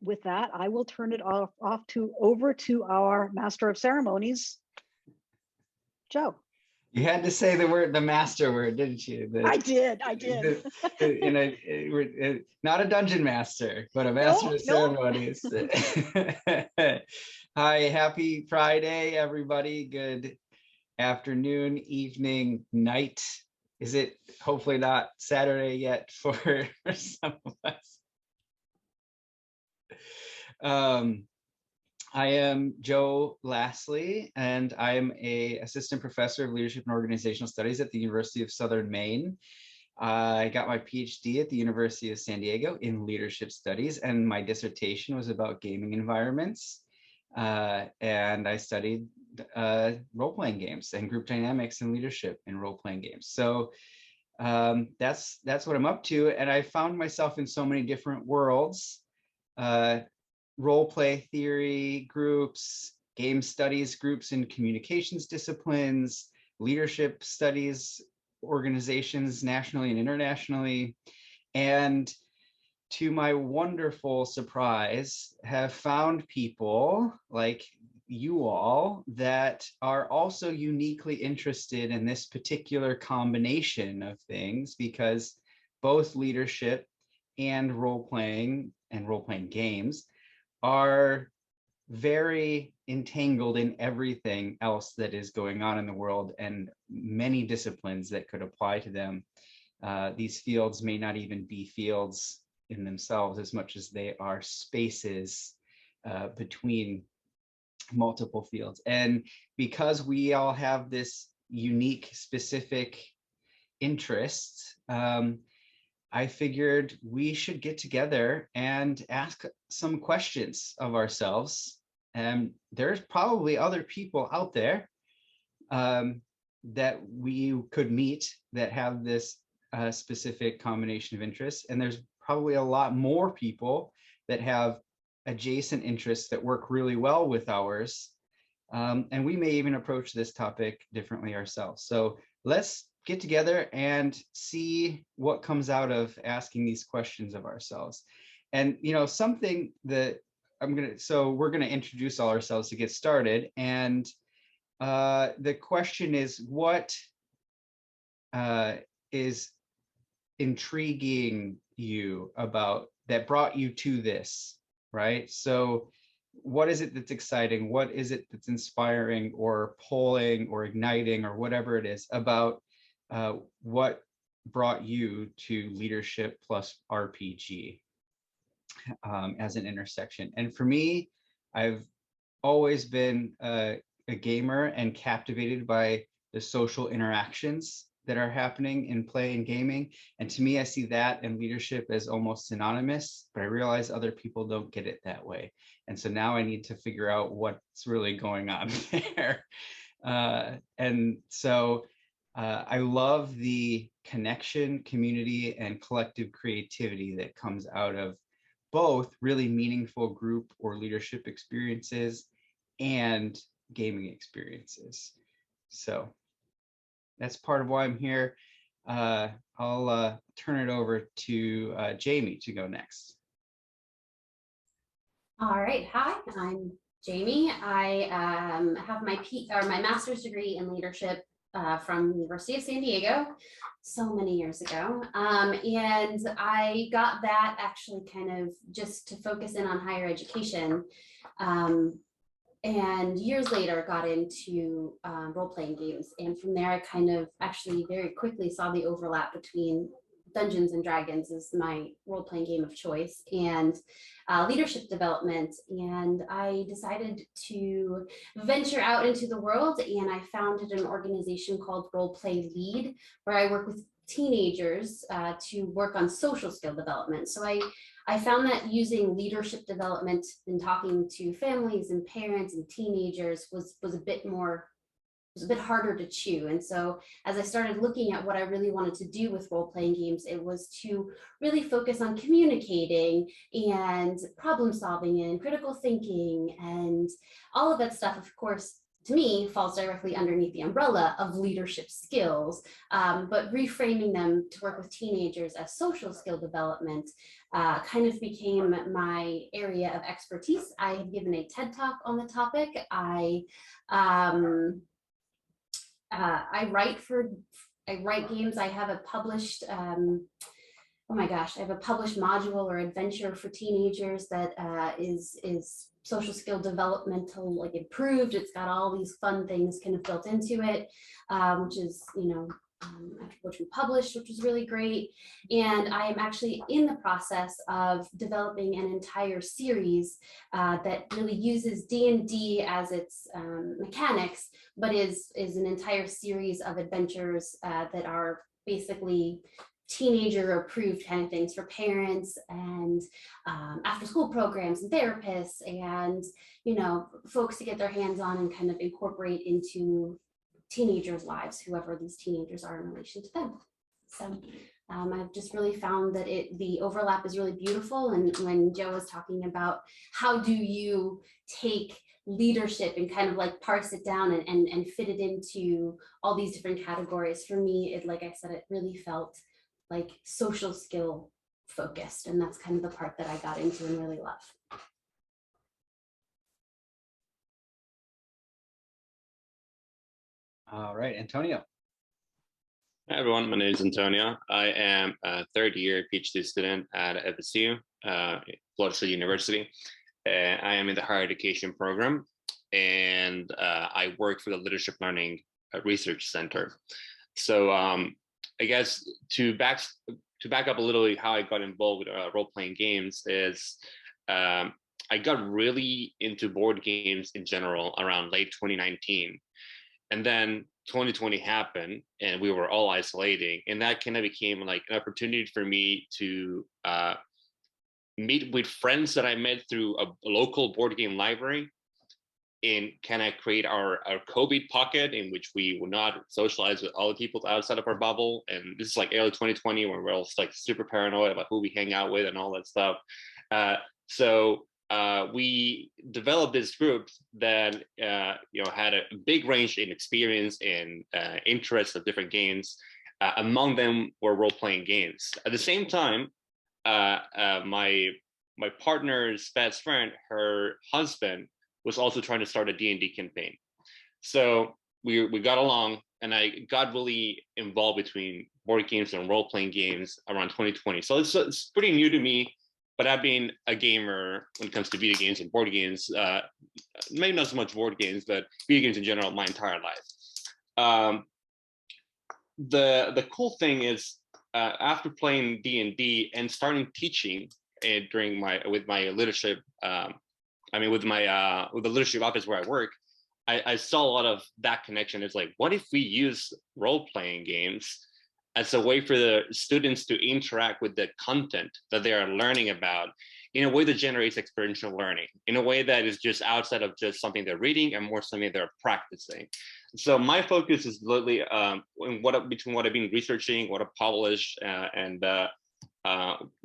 with that, I will turn it over to our Master of Ceremonies, Joe. You had to say the master word, didn't you? I did. Not a dungeon master, but a master of ceremonies. Hi, happy Friday, everybody. Good afternoon, evening, night. Is it hopefully not Saturday yet for some of us? I am Joe Lastly, and I'm an assistant professor of leadership and organizational studies at the University of Southern Maine. I got my PhD at the University of San Diego in leadership studies, and my dissertation was about gaming environments. And I studied role-playing games and group dynamics and leadership in role-playing games. So that's what I'm up to, and I found myself in so many different worlds. Role play theory groups, game studies groups in communications disciplines, leadership studies organizations nationally and internationally, and to my wonderful surprise, have found people like you all that are also uniquely interested in this particular combination of things, because both leadership and role-playing games are very entangled in everything else that is going on in the world and many disciplines that could apply to them. These fields may not even be fields in themselves as much as they are spaces between multiple fields. And because we all have this unique, specific interest, I figured we should get together and ask some questions of ourselves. And there's probably other people out there that we could meet that have this specific combination of interests. And there's probably a lot more people that have adjacent interests that work really well with ours. And we may even approach this topic differently ourselves. So let's get together and see what comes out of asking these questions of ourselves. And, you know, something that we're gonna introduce all ourselves to get started. And the question is, what is intriguing you about that brought you to this, right? So what is it that's exciting? What is it that's inspiring or pulling or igniting or whatever it is about what brought you to leadership plus RPG as an intersection? And for me, I've always been a gamer and captivated by the social interactions that are happening in play and gaming. And to me, I see that and leadership as almost synonymous, but I realize other people don't get it that way. And so now I need to figure out what's really going on there. And so I love the connection, community, and collective creativity that comes out of both really meaningful group or leadership experiences and gaming experiences. So that's part of why I'm here. I'll turn it over to Jamie to go next. All right, hi, I'm Jamie. I have my master's degree in leadership from the University of San Diego so many years ago. And I got that actually kind of just to focus in on higher education. And years later got into role-playing games. And from there, I kind of actually very quickly saw the overlap between Dungeons and Dragons as my role-playing game of choice and leadership development. And I decided to venture out into the world, and I founded an organization called Role Play Lead, where I work with teenagers to work on social skill development. So I found that using leadership development and talking to families and parents and teenagers was a bit harder to chew. And so as I started looking at what I really wanted to do with role-playing games, it was to really focus on communicating and problem solving and critical thinking and all of that stuff, of course, to me falls directly underneath the umbrella of leadership skills, but reframing them to work with teenagers as social skill development kind of became my area of expertise. I have given a TED Talk on the topic. I write games. I have a published, oh my gosh, I have a published module or adventure for teenagers that is social skill developmental, like improved. It's got all these fun things kind of built into it, which is, which we published, which was really great. And I am actually in the process of developing an entire series that really uses D&D as its mechanics, but is an entire series of adventures that are basically teenager approved kind of things for parents and after school programs and therapists and, folks to get their hands on and kind of incorporate into teenagers' lives, whoever these teenagers are in relation to them. So I've just really found that the overlap is really beautiful. And when Joe was talking about how do you take leadership and kind of like parse it down and fit it into all these different categories, for me, like I said, it really felt like social skill focused. And that's kind of the part that I got into and really love. All right, Antonio. Hi everyone, my name is Antonio. I am a third year PhD student at FSU, Florida State University. I am in the higher education program, and I work for the Leadership Learning Research Center. So I guess to back up a little how I got involved with role-playing games is I got really into board games in general around late 2019. And then 2020 happened and we were all isolating. And that kind of became like an opportunity for me to meet with friends that I met through a local board game library and kind of create our COVID pocket in which we will not socialize with other people outside of our bubble. And this is like early 2020 when we're all like super paranoid about who we hang out with and all that stuff. So we developed this group that had a big range in experience and interests of different games. Among them were role-playing games. At the same time, my partner's best friend, her husband, was also trying to start a D&D campaign. So we got along, and I got really involved between board games and role-playing games around 2020. So it's pretty new to me. But I've been a gamer when it comes to video games and board games, maybe not so much board games, but video games in general, my entire life. The cool thing is, after playing D&D and starting teaching with my leadership, with the leadership office where I work, I saw a lot of that connection. It's like, what if we use role-playing games as a way for the students to interact with the content that they are learning about in a way that generates experiential learning, in a way that is just outside of just something they're reading and more something they're practicing. So my focus is literally between what I've been researching, what I've published, and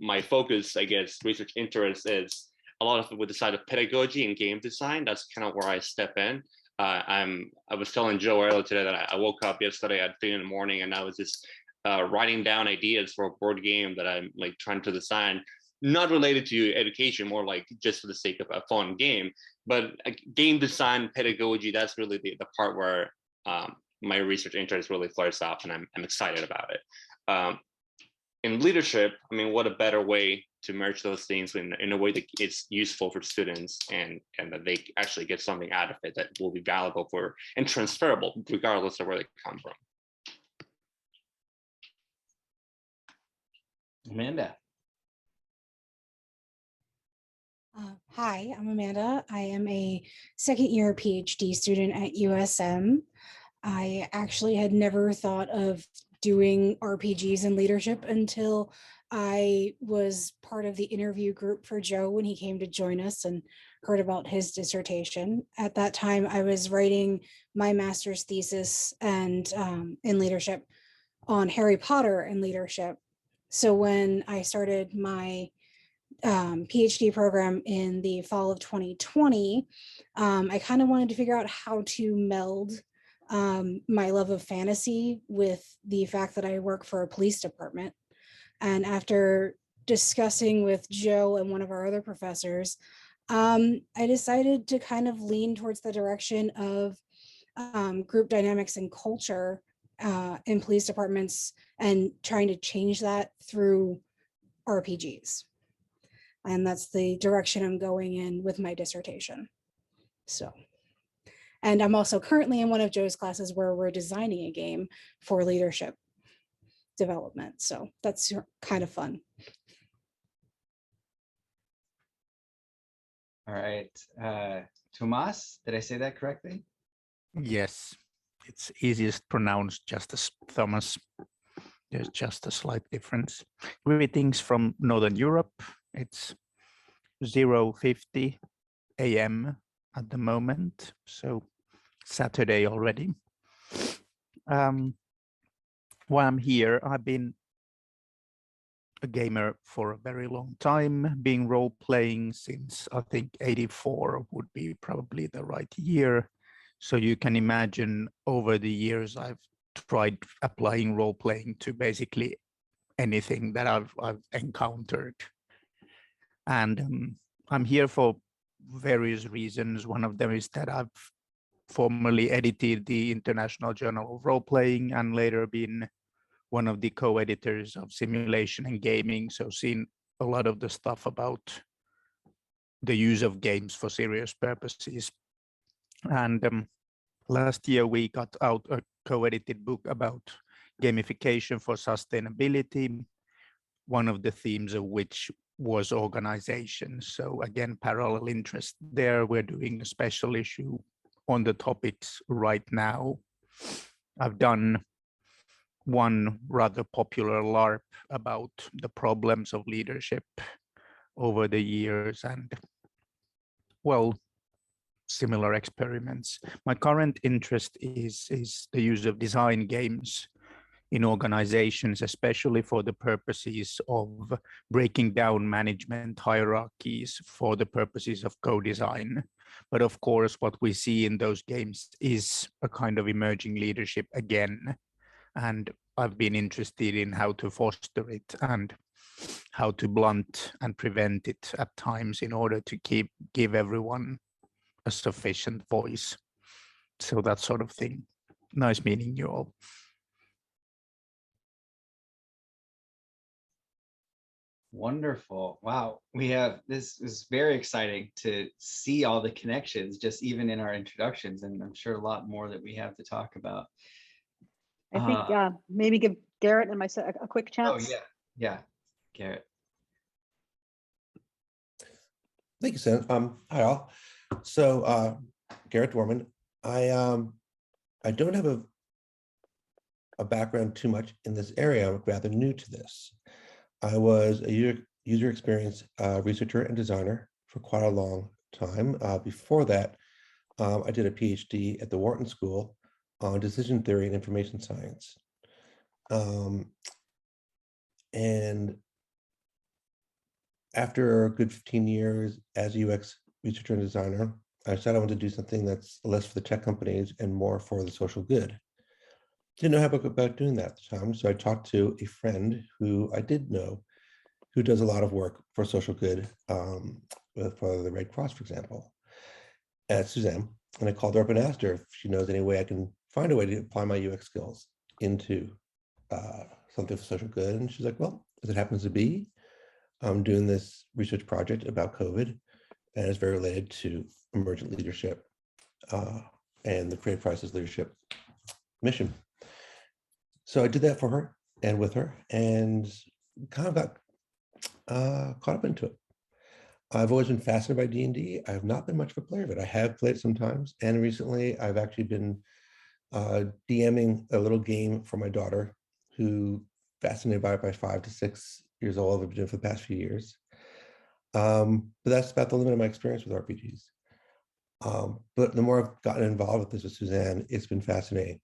my focus, I guess, research interest is a lot of with the side of pedagogy and game design. That's kind of where I step in. I was telling Joe earlier today that I woke up yesterday at 3 a.m. and I was just writing down ideas for a board game that I'm like trying to design, not related to education, more like just for the sake of a fun game. But game design, pedagogy, that's really the part where my research interest really flares up, and I'm excited about it. In leadership, what a better way to merge those things in a way that it's useful for students and that they actually get something out of it that will be valuable for and transferable regardless of where they come from. Amanda. Hi, I'm Amanda. I am a second-year PhD student at USM. I actually had never thought of doing RPGs and leadership until I was part of the interview group for Joe when he came to join us and heard about his dissertation. At that time, I was writing my master's thesis and in leadership on Harry Potter and leadership. So when I started my PhD program in the fall of 2020, I kind of wanted to figure out how to meld my love of fantasy with the fact that I work for a police department. And after discussing with Joe and one of our other professors, I decided to kind of lean towards the direction of group dynamics and culture in police departments and trying to change that through RPGs. And that's the direction I'm going in with my dissertation. So, and I'm also currently in one of Joe's classes where we're designing a game for leadership development. So that's kind of fun. All right. Tomas, did I say that correctly? Yes, it's easiest pronounced just as Thomas. There's just a slight difference. Greetings from Northern Europe. It's 0:50 a.m. at the moment, so Saturday already. While I'm here, I've been a gamer for a very long time, being role-playing since I think 84 would be probably the right year. So you can imagine over the years I've tried applying role-playing to basically anything that I've encountered. And I'm here for various reasons. One of them is that I've formerly edited the International Journal of Role-Playing and later been one of the co-editors of Simulation and Gaming, so seen a lot of the stuff about the use of games for serious purposes. And last year we got out a co-edited book about gamification for sustainability, one of the themes of which was organization. So again, parallel interest there. We're doing a special issue on the topics right now. I've done one rather popular LARP about the problems of leadership over the years, and well, similar experiments. My current interest is the use of design games in organizations, especially for the purposes of breaking down management hierarchies for the purposes of co-design. But of course, what we see in those games is a kind of emerging leadership again. And I've been interested in how to foster it and how to blunt and prevent it at times in order to give everyone a sufficient voice. So that sort of thing. Nice meeting you all. Wonderful. Wow. This is very exciting to see all the connections just even in our introductions, and I'm sure a lot more that we have to talk about. I think maybe give Garrett and myself a quick chance. Oh yeah, Garrett. Thank you, Sam. Hi all. So Garrett Dorman. I don't have a background too much in this area. I'm rather new to this. I was a user experience researcher and designer for quite a long time. Before that, I did a PhD at the Wharton School on decision theory and information science. And after a good 15 years as a UX researcher and designer, I decided I wanted to do something that's less for the tech companies and more for the social good. Didn't know how about doing that at the time, so I talked to a friend who I did know who does a lot of work for social good, for the Red Cross, for example, at Suzanne. And I called her up and asked her if she knows any way I can find a way to apply my UX skills into something for social good. And she's like, well, as it happens to be, I'm doing this research project about COVID, and it's very related to emergent leadership and the creative process leadership mission. So I did that for her and with her, and kind of got caught up into it. I've always been fascinated by D&D. I have not been much of a player of it. I have played sometimes, and recently I've actually been DMing a little game for my daughter, who fascinated by it by 5 to 6 years old. I've been doing it for the past few years. But that's about the limit of my experience with RPGs. But the more I've gotten involved with this with Suzanne, it's been fascinating.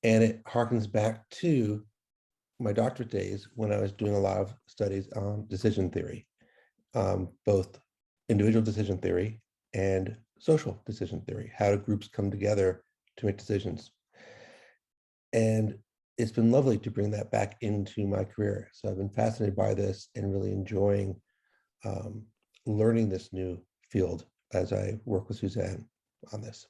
And it harkens back to my doctorate days when I was doing a lot of studies on decision theory. both individual decision theory and social decision theory. How do groups come together to make decisions? And it's been lovely to bring that back into my career. So I've been fascinated by this and really enjoying learning this new field as I work with Suzanne on this.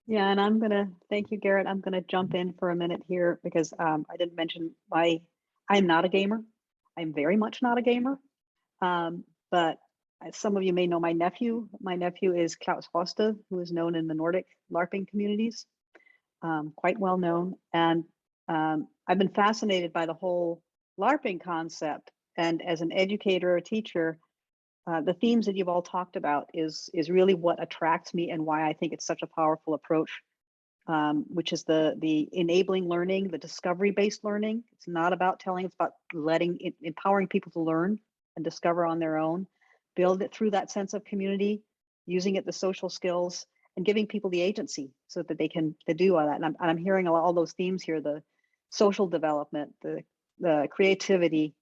Yeah, and I'm gonna thank you, Garrett. I'm gonna jump in for a minute here because I didn't mention I'm not a gamer. I'm very much not a gamer. But some of you may know my nephew. My nephew is Klaus Hoste, who is known in the Nordic LARPing communities, quite well known. And I've been fascinated by the whole LARPing concept. And as an educator or teacher, the themes that you've all talked about is really what attracts me and why I think it's such a powerful approach, which is the enabling learning, the discovery-based learning. It's not about telling, it's about empowering people to learn and discover on their own, build it through that sense of community, using it, the social skills, and giving people the agency so that they can do all that. And I'm hearing all those themes here, the social development, the creativity,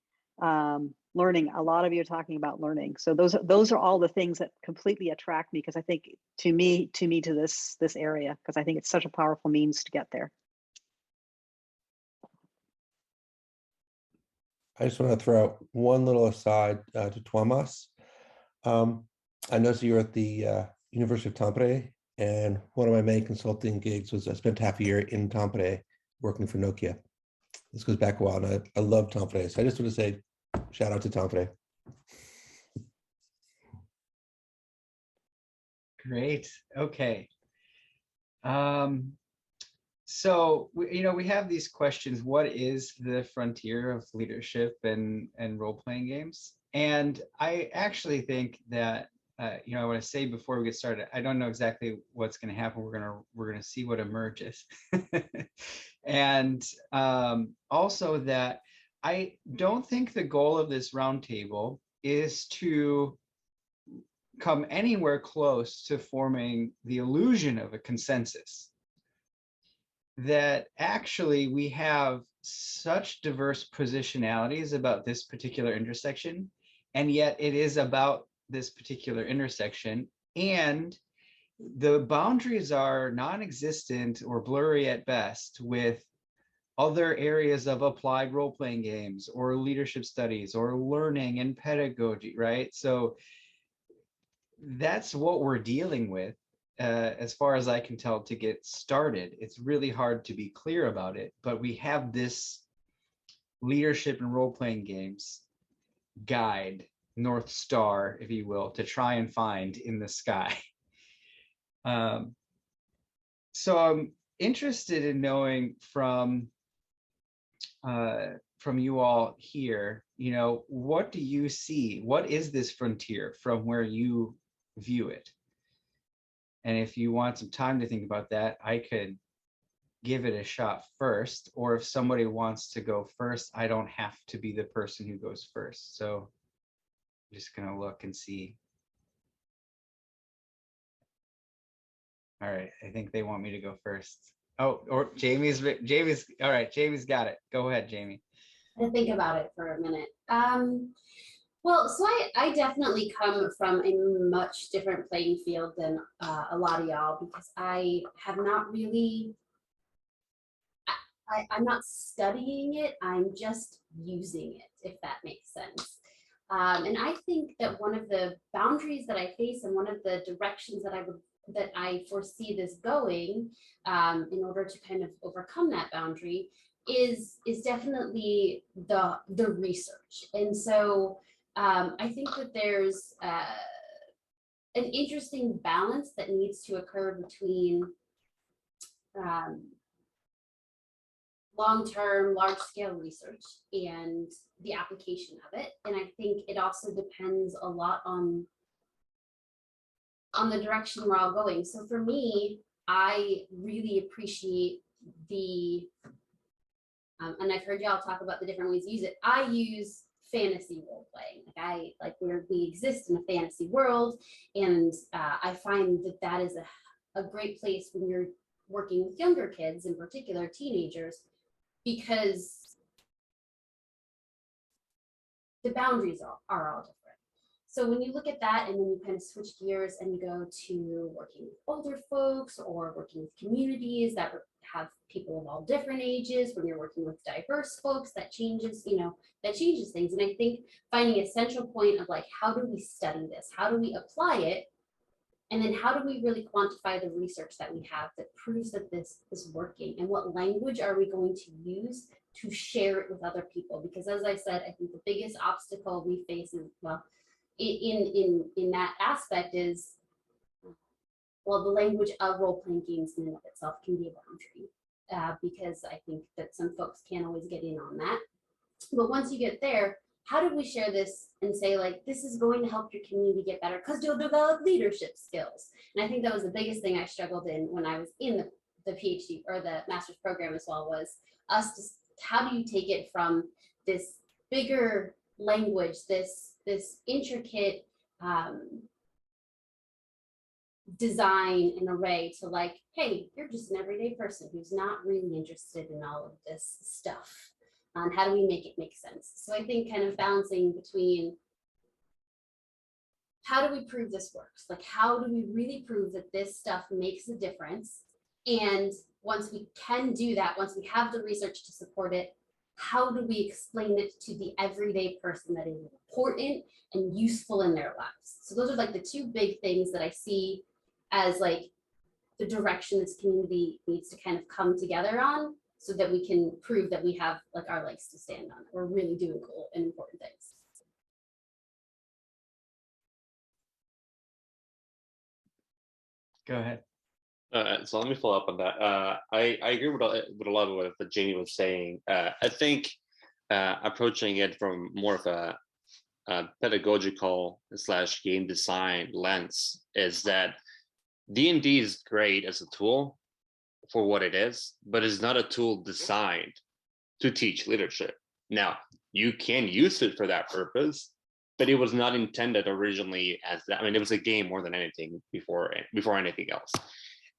learning. A lot of you are talking about learning. So those are all the things that completely attract me, because I think to this area, because I think it's such a powerful means to get there. I just want to throw out one little aside to Thomas. I noticed you were at the University of Tampere, and one of my main consulting gigs was I spent half a year in Tampere working for Nokia. This goes back a while, and I love Tampere. So I just want to say, shout out to Tampere. Great. Okay. So we have these questions. What is the frontier of leadership and role-playing games? And I actually think that I want to say before we get started, I don't know exactly what's going to happen. We're gonna see what emerges, and also that I don't think the goal of this roundtable is to come anywhere close to forming the illusion of a consensus. That actually we have such diverse positionalities about this particular intersection, and yet it is about this particular intersection, and the boundaries are non-existent or blurry at best with other areas of applied role-playing games or leadership studies or learning and pedagogy, right? So that's what we're dealing with. As far as I can tell, to get started. It's really hard to be clear about it, but we have this leadership and role-playing games guide, North Star, if you will, to try and find in the sky. So I'm interested in knowing from you all here, what do you see? What is this frontier from where you view it? And if you want some time to think about that, I could give it a shot first. Or if somebody wants to go first, I don't have to be the person who goes first. So I'm just going to look and see. All right, I think they want me to go first. Oh, or Jamie's all right. Jamie's got it. Go ahead, Jamie. To think about it for a minute. Well, so I definitely come from a much different playing field than a lot of y'all, because I have not really, I'm not studying it, I'm just using it, if that makes sense. And I think that one of the boundaries that I face and one of the directions that I foresee this going, in order to kind of overcome that boundary, is definitely the research. And so I think that there's an interesting balance that needs to occur between long-term, large-scale research and the application of it. And I think it also depends a lot on the direction we're all going. So for me, I really appreciate the, and I've heard y'all talk about the different ways to use it. I use fantasy role playing. Like where we exist in a fantasy world, and I find that is a great place when you're working with younger kids, in particular teenagers, because the boundaries are all different. So when you look at that and then you kind of switch gears and you go to working with older folks or working with communities that have people of all different ages, when you're working with diverse folks, that changes, that changes things. And I think finding a central point of like, how do we study this? How do we apply it? And then how do we really quantify the research that we have that proves that this is working? And what language are we going to use to share it with other people? Because as I said, I think the biggest obstacle we face is, well, in that aspect is, well, the language of role-playing games in and of itself can be a boundary, because I think that some folks can't always get in on that. But once you get there, how do we share this and say, like, this is going to help your community get better because you'll develop leadership skills? And I think that was the biggest thing I struggled in when I was in the PhD or the master's program as well, was how do you take it from this bigger language, this intricate design and array to like, hey, you're just an everyday person who's not really interested in all of this stuff. And how do we make it make sense? So I think kind of balancing between how do we prove this works? Like, how do we really prove that this stuff makes a difference? And once we can do that, once we have the research to support it, how do we explain it to the everyday person that is important and useful in their lives? So those are like the two big things that I see as like the direction this community needs to kind of come together on, so that we can prove that we have like our legs to stand on. We're really doing cool and important things. Go ahead. So let me follow up on that. I agree with a lot of what Jamie was saying. I think approaching it from more of a pedagogical / game design lens is that D&D is great as a tool for what it is, but it's not a tool designed to teach leadership. Now, you can use it for that purpose, but it was not intended originally as that. I mean, it was a game more than anything before anything else.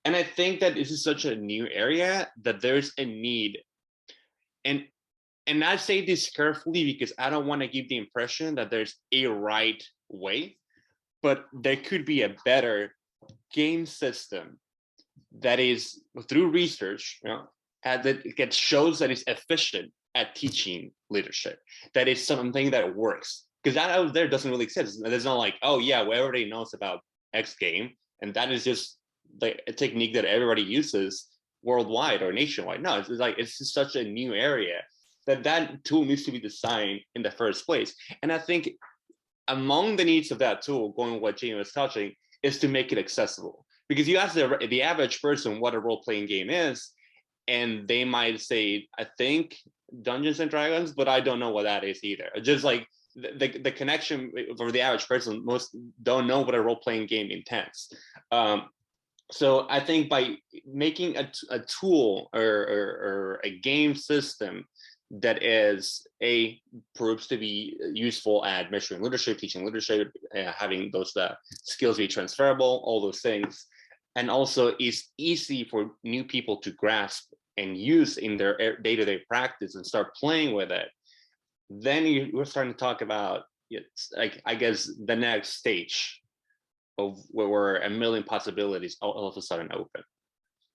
And I think that this is such a new area that there's a need. And I say this carefully because I don't want to give the impression that there's a right way, but there could be a better game system that is through research, that shows that it's efficient at teaching leadership. That is something that works. Because that out there doesn't really exist. It's not like, oh yeah, well, everybody knows about X game, and that is just like a technique that everybody uses worldwide or nationwide. No, it's just such a new area that tool needs to be designed in the first place. And I think among the needs of that tool, going with what Jamie was touching, is to make it accessible. Because you ask the average person what a role-playing game is, and they might say, I think Dungeons and Dragons, but I don't know what that is either. Just like the connection for the average person, most don't know what a role-playing game intends. So I think by making a tool or a game system that is proves to be useful at measuring leadership, teaching leadership, having those skills be transferable, all those things, and also is easy for new people to grasp and use in their day-to-day practice and start playing with it, then we're starting to talk about, like, I guess, the next stage of where a million possibilities all of a sudden open.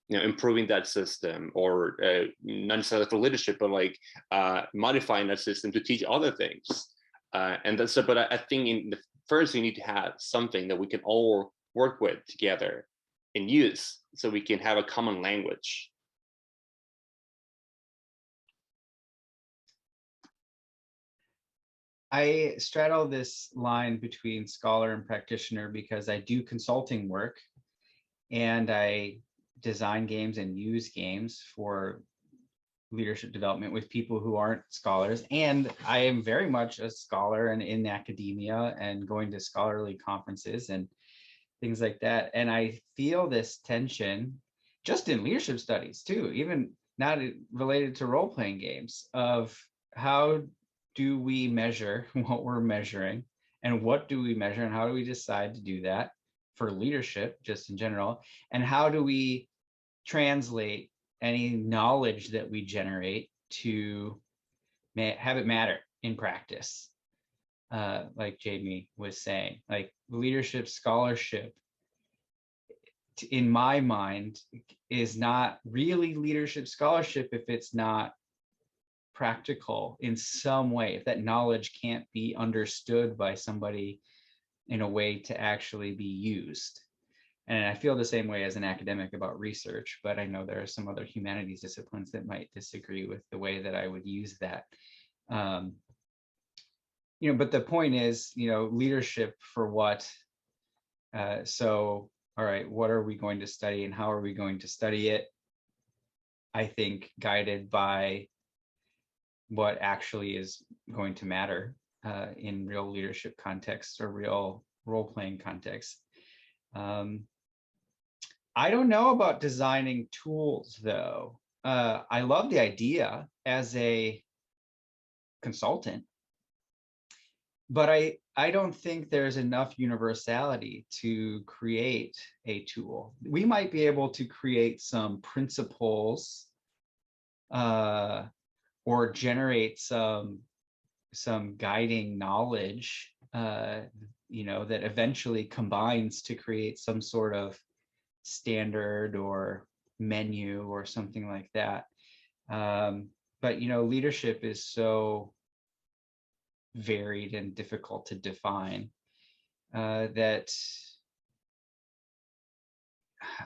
Improving that system, or not necessarily for leadership, but like modifying that system to teach other things. And that's, but I think in the first, you need to have something that we can all work with together and use, so we can have a common language. I straddle this line between scholar and practitioner because I do consulting work, and I design games and use games for leadership development with people who aren't scholars. And I am very much a scholar and in academia and going to scholarly conferences and things like that. And I feel this tension just in leadership studies too, even not related to role-playing games, of how do we measure what we're measuring, and what do we measure, and how do we decide to do that for leadership just in general, and how do we translate any knowledge that we generate to have it matter in practice. like Jamie was saying, like leadership scholarship, in my mind, is not really leadership scholarship if it's not practical in some way, if that knowledge can't be understood by somebody in a way to actually be used. And I feel the same way as an academic about research, but I know there are some other humanities disciplines that might disagree with the way that I would use that. But the point is, leadership for what? So, all right, what are we going to study and how are we going to study it? I think guided by what actually is going to matter in real leadership context or real role-playing context. I don't know about designing tools, though. I love the idea as a consultant, but I don't think there's enough universality to create a tool. We might be able to create some principles or generate some guiding knowledge, that eventually combines to create some sort of standard or menu or something like that. But leadership is so varied and difficult to define that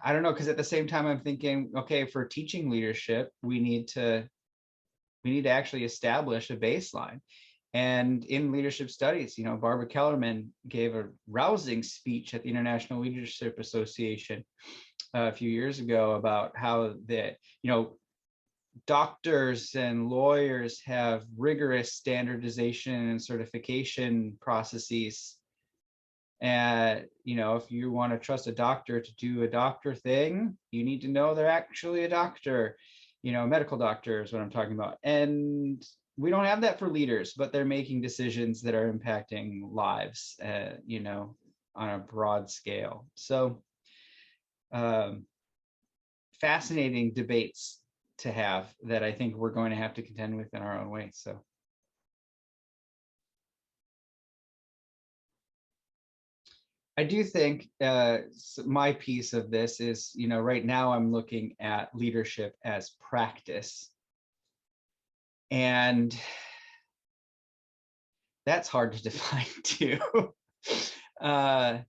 I don't know, because at the same time I'm thinking, okay, for teaching leadership, we need to actually establish a baseline. And in leadership studies, Barbara Kellerman gave a rousing speech at the International Leadership Association a few years ago about how doctors and lawyers have rigorous standardization and certification processes. And, if you want to trust a doctor to do a doctor thing, you need to know they're actually a doctor. Medical doctor is what I'm talking about. And we don't have that for leaders, but they're making decisions that are impacting lives, on a broad scale. So fascinating debates to have that I think we're going to have to contend with in our own way. So. I do think my piece of this is, right now I'm looking at leadership as practice. And that's hard to define too. But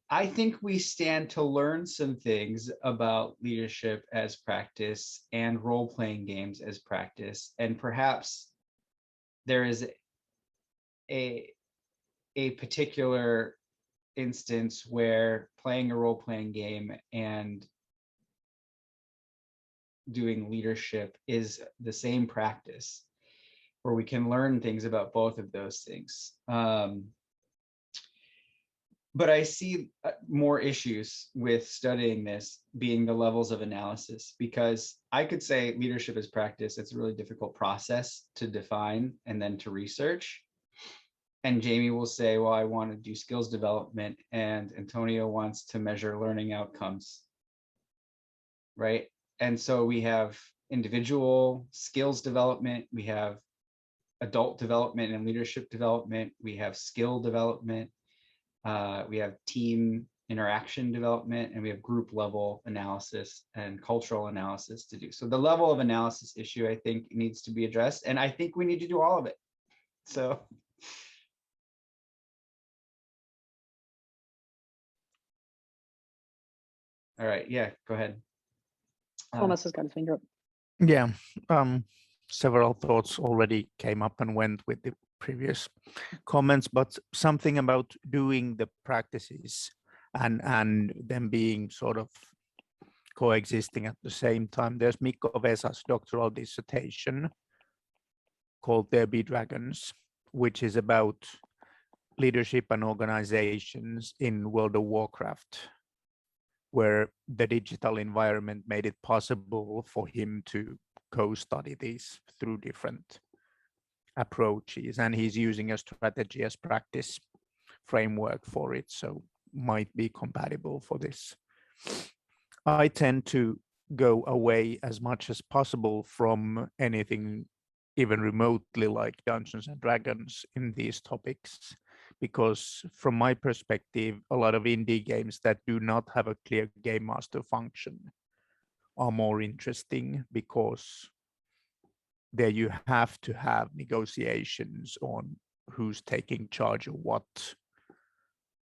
I think we stand to learn some things about leadership as practice and role-playing games as practice. And perhaps there is a particular instance where playing a role-playing game and doing leadership is the same practice, where we can learn things about both of those things. But I see more issues with studying this being the levels of analysis, because I could say leadership is practice. It's a really difficult process to define and then to research. And Jamie will say, well, I want to do skills development, and Antonio wants to measure learning outcomes, right? And so we have individual skills development, we have adult development and leadership development, we have skill development, we have team interaction development, and we have group level analysis and cultural analysis to do. So the level of analysis issue, I think, needs to be addressed, and I think we need to do all of it. So. All right, yeah, go ahead. Thomas has got his finger up. Yeah, several thoughts already came up and went with the previous comments, but something about doing the practices and them being sort of coexisting at the same time. There's Mikko Vesa's doctoral dissertation called There Be Dragons, which is about leadership and organizations in World of Warcraft, where the digital environment made it possible for him to co-study these through different approaches. And he's using a strategy as practice framework for it, so might be compatible for this. I tend to go away as much as possible from anything even remotely like Dungeons and Dragons in these topics, because from my perspective, a lot of indie games that do not have a clear game master function are more interesting, because there you have to have negotiations on who's taking charge of what.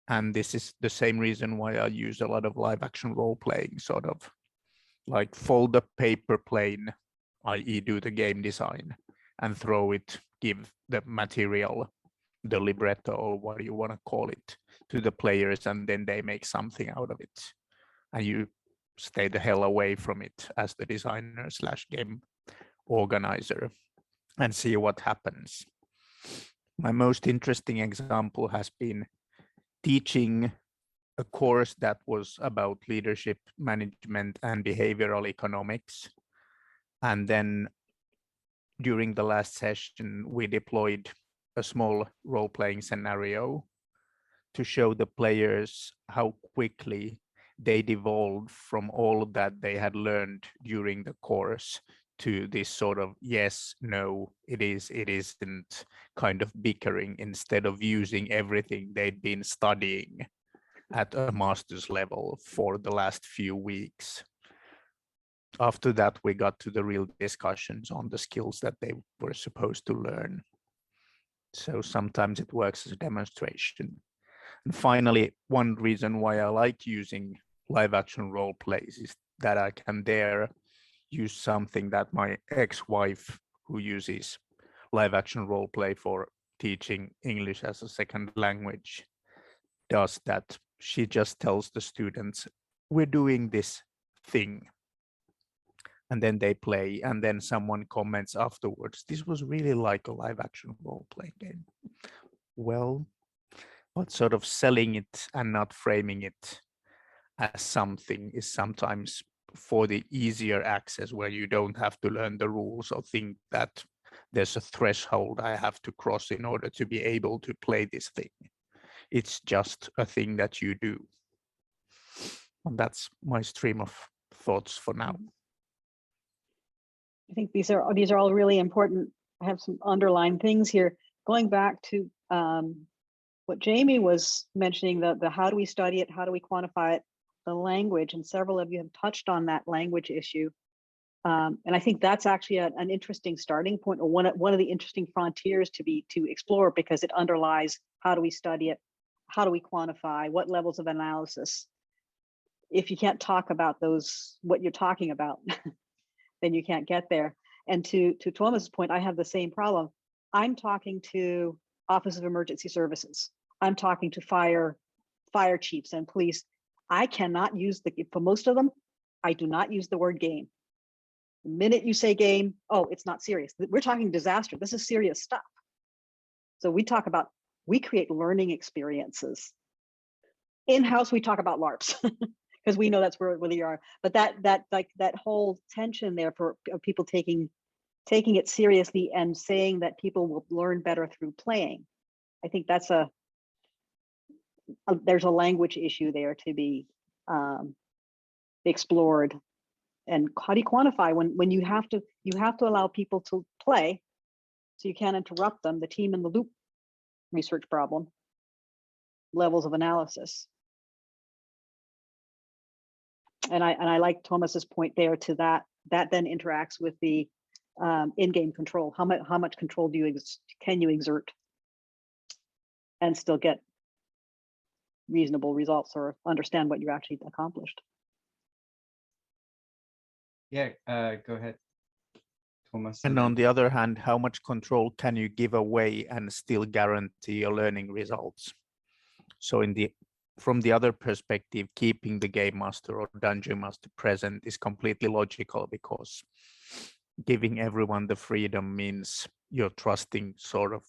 And this is the same reason why I use a lot of live action role playing, sort of like fold a paper plane, i.e. do the game design, and throw it, give the material, the libretto, or what you want to call it, to the players, and then they make something out of it. And you stay the hell away from it as the designer / game organizer and see what happens. My most interesting example has been teaching a course that was about leadership management and behavioral economics. And then during the last session, we deployed a small role-playing scenario to show the players how quickly they devolved from all that they had learned during the course to this sort of yes, no, it is, it isn't kind of bickering, instead of using everything they'd been studying at a master's level for the last few weeks. After that, we got to the real discussions on the skills that they were supposed to learn. So sometimes it works as a demonstration. And finally, one reason why I like using live action role plays is that I can there use something that my ex-wife, who uses live action role play for teaching English as a second language, does. That she just tells the students, we're doing this thing, and then they play, and then someone comments afterwards, this was really like a live action role play game. Well, but sort of selling it and not framing it as something is sometimes for the easier access, where you don't have to learn the rules or think that there's a threshold I have to cross in order to be able to play this thing. It's just a thing that you do. And that's my stream of thoughts for now. I think these are all really important. I have some underlying things here. Going back to what Jamie was mentioning, the how do we study it, how do we quantify it, the language, and several of you have touched on that language issue. And I think that's actually an interesting starting point, or one of the interesting frontiers to explore, because it underlies how do we study it, how do we quantify, what levels of analysis. If you can't talk about those, what you're talking about, then you can't get there. And to Thomas's point, I have the same problem. I'm talking to Office of Emergency Services. I'm talking to fire chiefs and police. I cannot use for most of them, I do not use the word game. The minute you say game, oh, it's not serious. We're talking disaster. This is serious stuff. So we create learning experiences. In-house, we talk about LARPs because we know that's where they are. But that whole tension there for people taking it seriously and saying that people will learn better through playing. I think that's there's a language issue there to be explored. And how do you quantify when you have to allow people to play, so you can't interrupt them? The team in the loop research problem, levels of analysis. And I like Thomas's point there, to that then interacts with the in-game control. How much control can you exert and still get reasonable results or understand what you actually accomplished? Yeah, go ahead, Thomas. And on the other hand, how much control can you give away and still guarantee your learning results? So from the other perspective, keeping the game master or dungeon master present is completely logical, because giving everyone the freedom means you're trusting sort of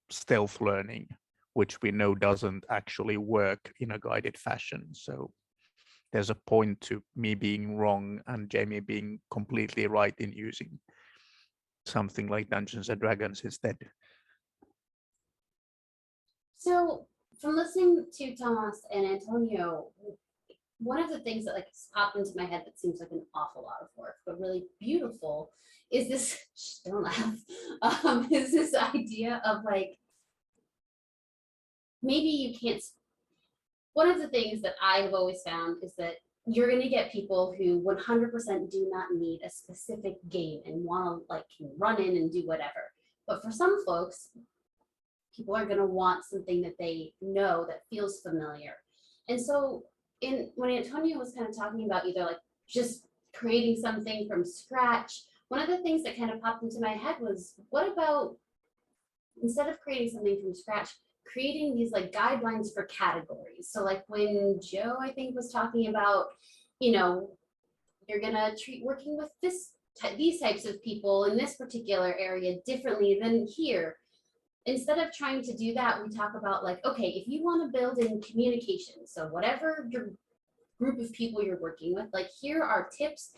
stealth learning, which we know doesn't actually work in a guided fashion. So there's a point to me being wrong and Jamie being completely right in using something like Dungeons and Dragons instead. So from listening to Thomas and Antonio, one of the things that like popped into my head that seems like an awful lot of work, but really beautiful is this, don't laugh, is this idea of like, maybe you can't, one of the things that I've always found is that you're going to get people who 100% do not need a specific game and want to like can run in and do whatever. But for some folks, people are going to want something that they know that feels familiar. And so when Antonio was kind of talking about either like just creating something from scratch, one of the things that kind of popped into my head was, what about instead of creating something from scratch, creating these like guidelines for categories. So like when Joe, I think, was talking about, you know, you're gonna treat working with these types of people in this particular area differently than here. Instead of trying to do that, we talk about like, okay, if you want to build in communication, so whatever your group of people you're working with, like here are tips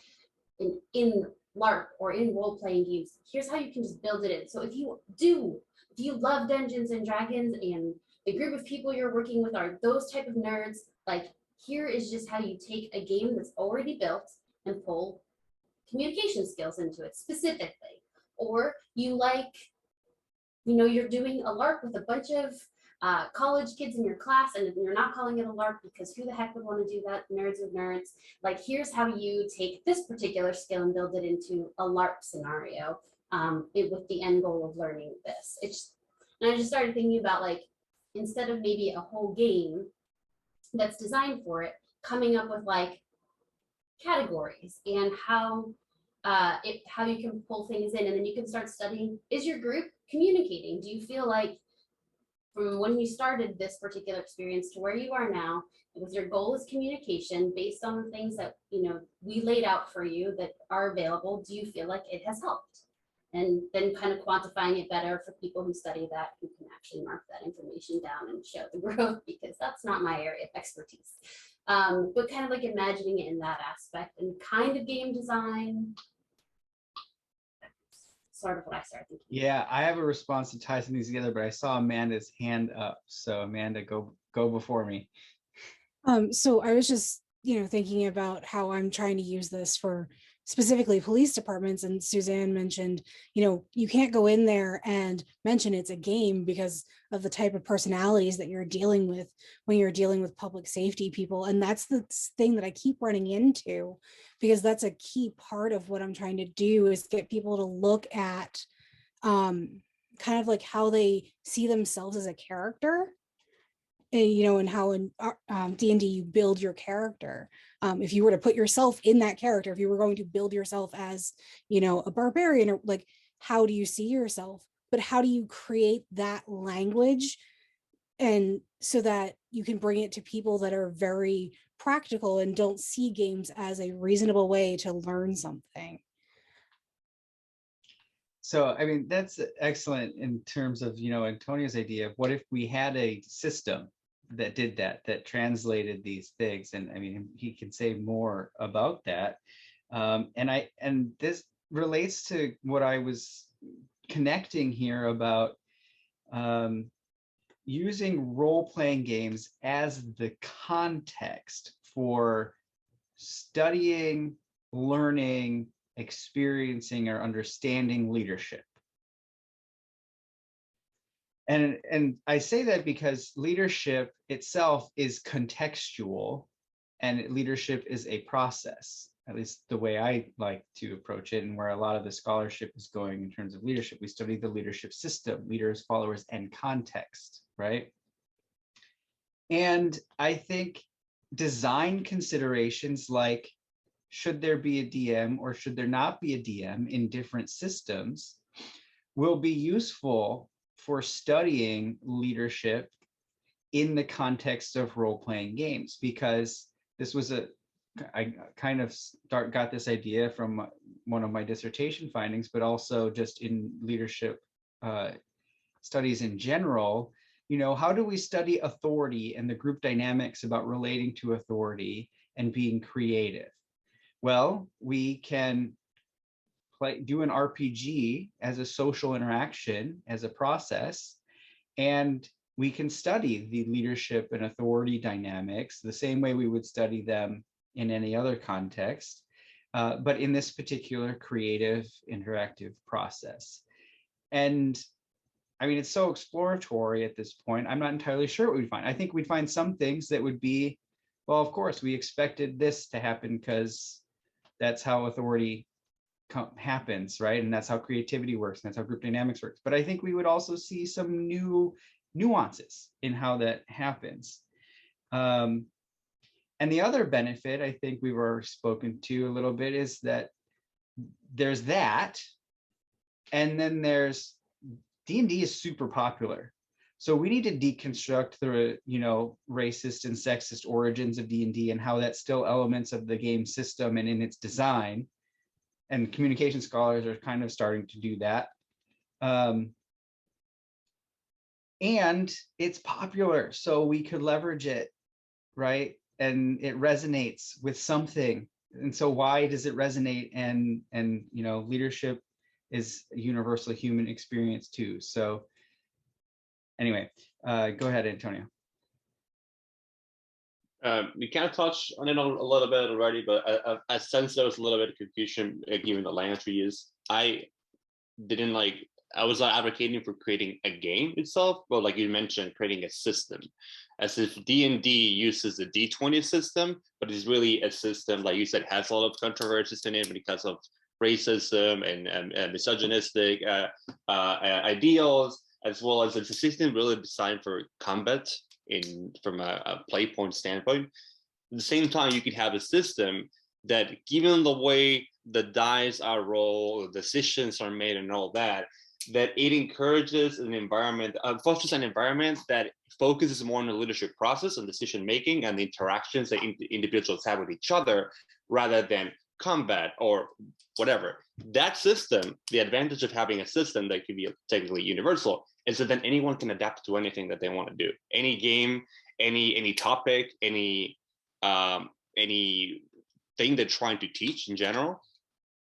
in LARP or in role-playing games. Here's how you can just build it in. So if you love Dungeons and Dragons and the group of people you're working with are those type of nerds, like here is just how you take a game that's already built and pull communication skills into it specifically. Or you like, you know, you're doing a LARP with a bunch of college kids in your class and you're not calling it a LARP because who the heck would want to do that? Nerds of nerds. Like here's how you take this particular skill and build it into a LARP scenario with the end goal of learning this. And I just started thinking about like, instead of maybe a whole game that's designed for it, coming up with like categories and how you can pull things in, and then you can start studying, is your group communicating? Do you feel like from when you started this particular experience to where you are now, with your goal is communication based on the things that, you know, we laid out for you that are available, do you feel like it has helped? And then kind of quantifying it better for people who study that, who can actually mark that information down and show the growth, because that's not my area of expertise. But kind of like imagining it in that aspect and kind of game design, sort of what I started thinking. Yeah, I have a response to tie some of these together, but I saw Amanda's hand up. So Amanda, go before me. So I was just, you know, thinking about how I'm trying to use this for specifically police departments, and Suzanne mentioned, you know, you can't go in there and mention it's a game because of the type of personalities that you're dealing with when you're dealing with public safety people. And that's the thing that I keep running into, because that's a key part of what I'm trying to do, is get people to look at kind of like how they see themselves as a character. You know, and how in D&D you build your character. If you were to put yourself in that character, if you were going to build yourself as, you know, a barbarian, or like, how do you see yourself? But how do you create that language, and so that you can bring it to people that are very practical and don't see games as a reasonable way to learn something? So, I mean, that's excellent in terms of, you know, Antonio's idea of what if we had a system that did that translated these things. And I mean, he can say more about that. And this relates to what I was connecting here about using role-playing games as the context for studying, learning, experiencing, or understanding leadership. And I say that because leadership itself is contextual, and leadership is a process, at least the way I like to approach it, and where a lot of the scholarship is going in terms of leadership. We study the leadership system, leaders, followers, and context, right? And I think design considerations like, should there be a DM or should there not be a DM in different systems, will be useful for studying leadership in the context of role-playing games, because this was I kind of got this idea from one of my dissertation findings, but also just in leadership studies in general. You know, how do we study authority and the group dynamics about relating to authority and being creative? Well, we can do an RPG as a social interaction, as a process, and we can study the leadership and authority dynamics the same way we would study them in any other context, but in this particular creative interactive process. And I mean, it's so exploratory at this point. I'm not entirely sure what we'd find. I think we'd find some things that would be, well, of course, we expected this to happen because that's how authority happens, right? And that's how creativity works, and that's how group dynamics works. But I think we would also see some new nuances in how that happens. And the other benefit, I think we were spoken to a little bit, is that there's that, and then there's D&D is super popular. So we need to deconstruct the, racist and sexist origins of D&D and how that's still elements of the game system and in its design. And communication scholars are kind of starting to do that. And it's popular, so we could leverage it, right? And it resonates with something. And so why does it resonate? And leadership is a universal human experience too. So anyway, go ahead, Antonio. We kind of touched on it a little bit already, but I sense there was a little bit of confusion given the language we use. I was advocating for creating a game itself, but like you mentioned, creating a system, as if D&D uses the D20 system, but it's really a system, like you said, has a lot of controversies in it because of racism and misogynistic ideals, as well as it's a system really designed for combat from a play point standpoint. At the same time, you could have a system that, given the way the dice are rolled, decisions are made and all that it encourages an environment, fosters an environment that focuses more on the leadership process and decision making and the interactions that individuals have with each other, rather than combat or whatever. That system, the advantage of having a system that could be technically universal, is that then anyone can adapt to anything that they want to do. Any game, any topic, any thing they're trying to teach in general.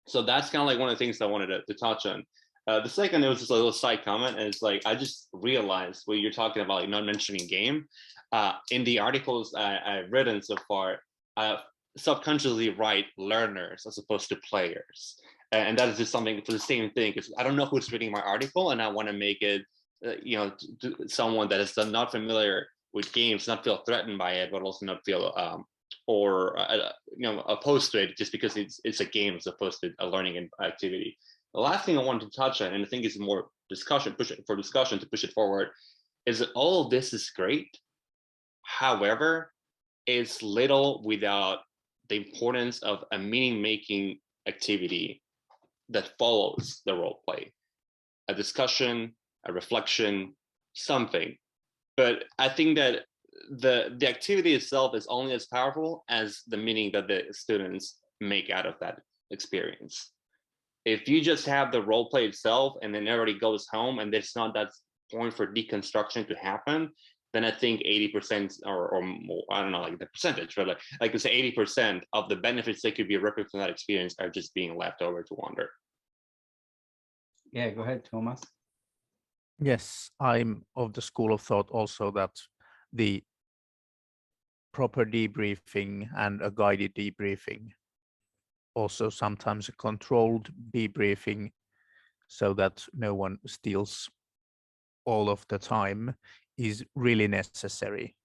So that's kind of like one of the things I wanted to touch on. The second, it was just a little side comment, and it's like I just realized what you're talking about, like not mentioning game. In the articles I've written so far, subconsciously write learners as opposed to players, and that is just something for the same thing, because I don't know who's reading my article, and I want to make it, someone that is not familiar with games not feel threatened by it, but also not feel opposed to it just because it's a game as opposed to a learning activity. The last thing I wanted to touch on, and I think is more discussion, to push it forward, is that all of this is great. However, it's little without the importance of a meaning-making activity that follows the role play. A discussion, a reflection, something. But I think that the activity itself is only as powerful as the meaning that the students make out of that experience. If you just have the role play itself and then everybody goes home and there's not that point for deconstruction to happen, then I think 80% or more, I don't know, like the percentage, but like say 80% of the benefits that could be reaped from that experience are just being left over to wander. Yeah, go ahead, Thomas. Yes, I'm of the school of thought also that the proper debriefing and a guided debriefing, also sometimes a controlled debriefing so that no one steals all of the time, is really necessary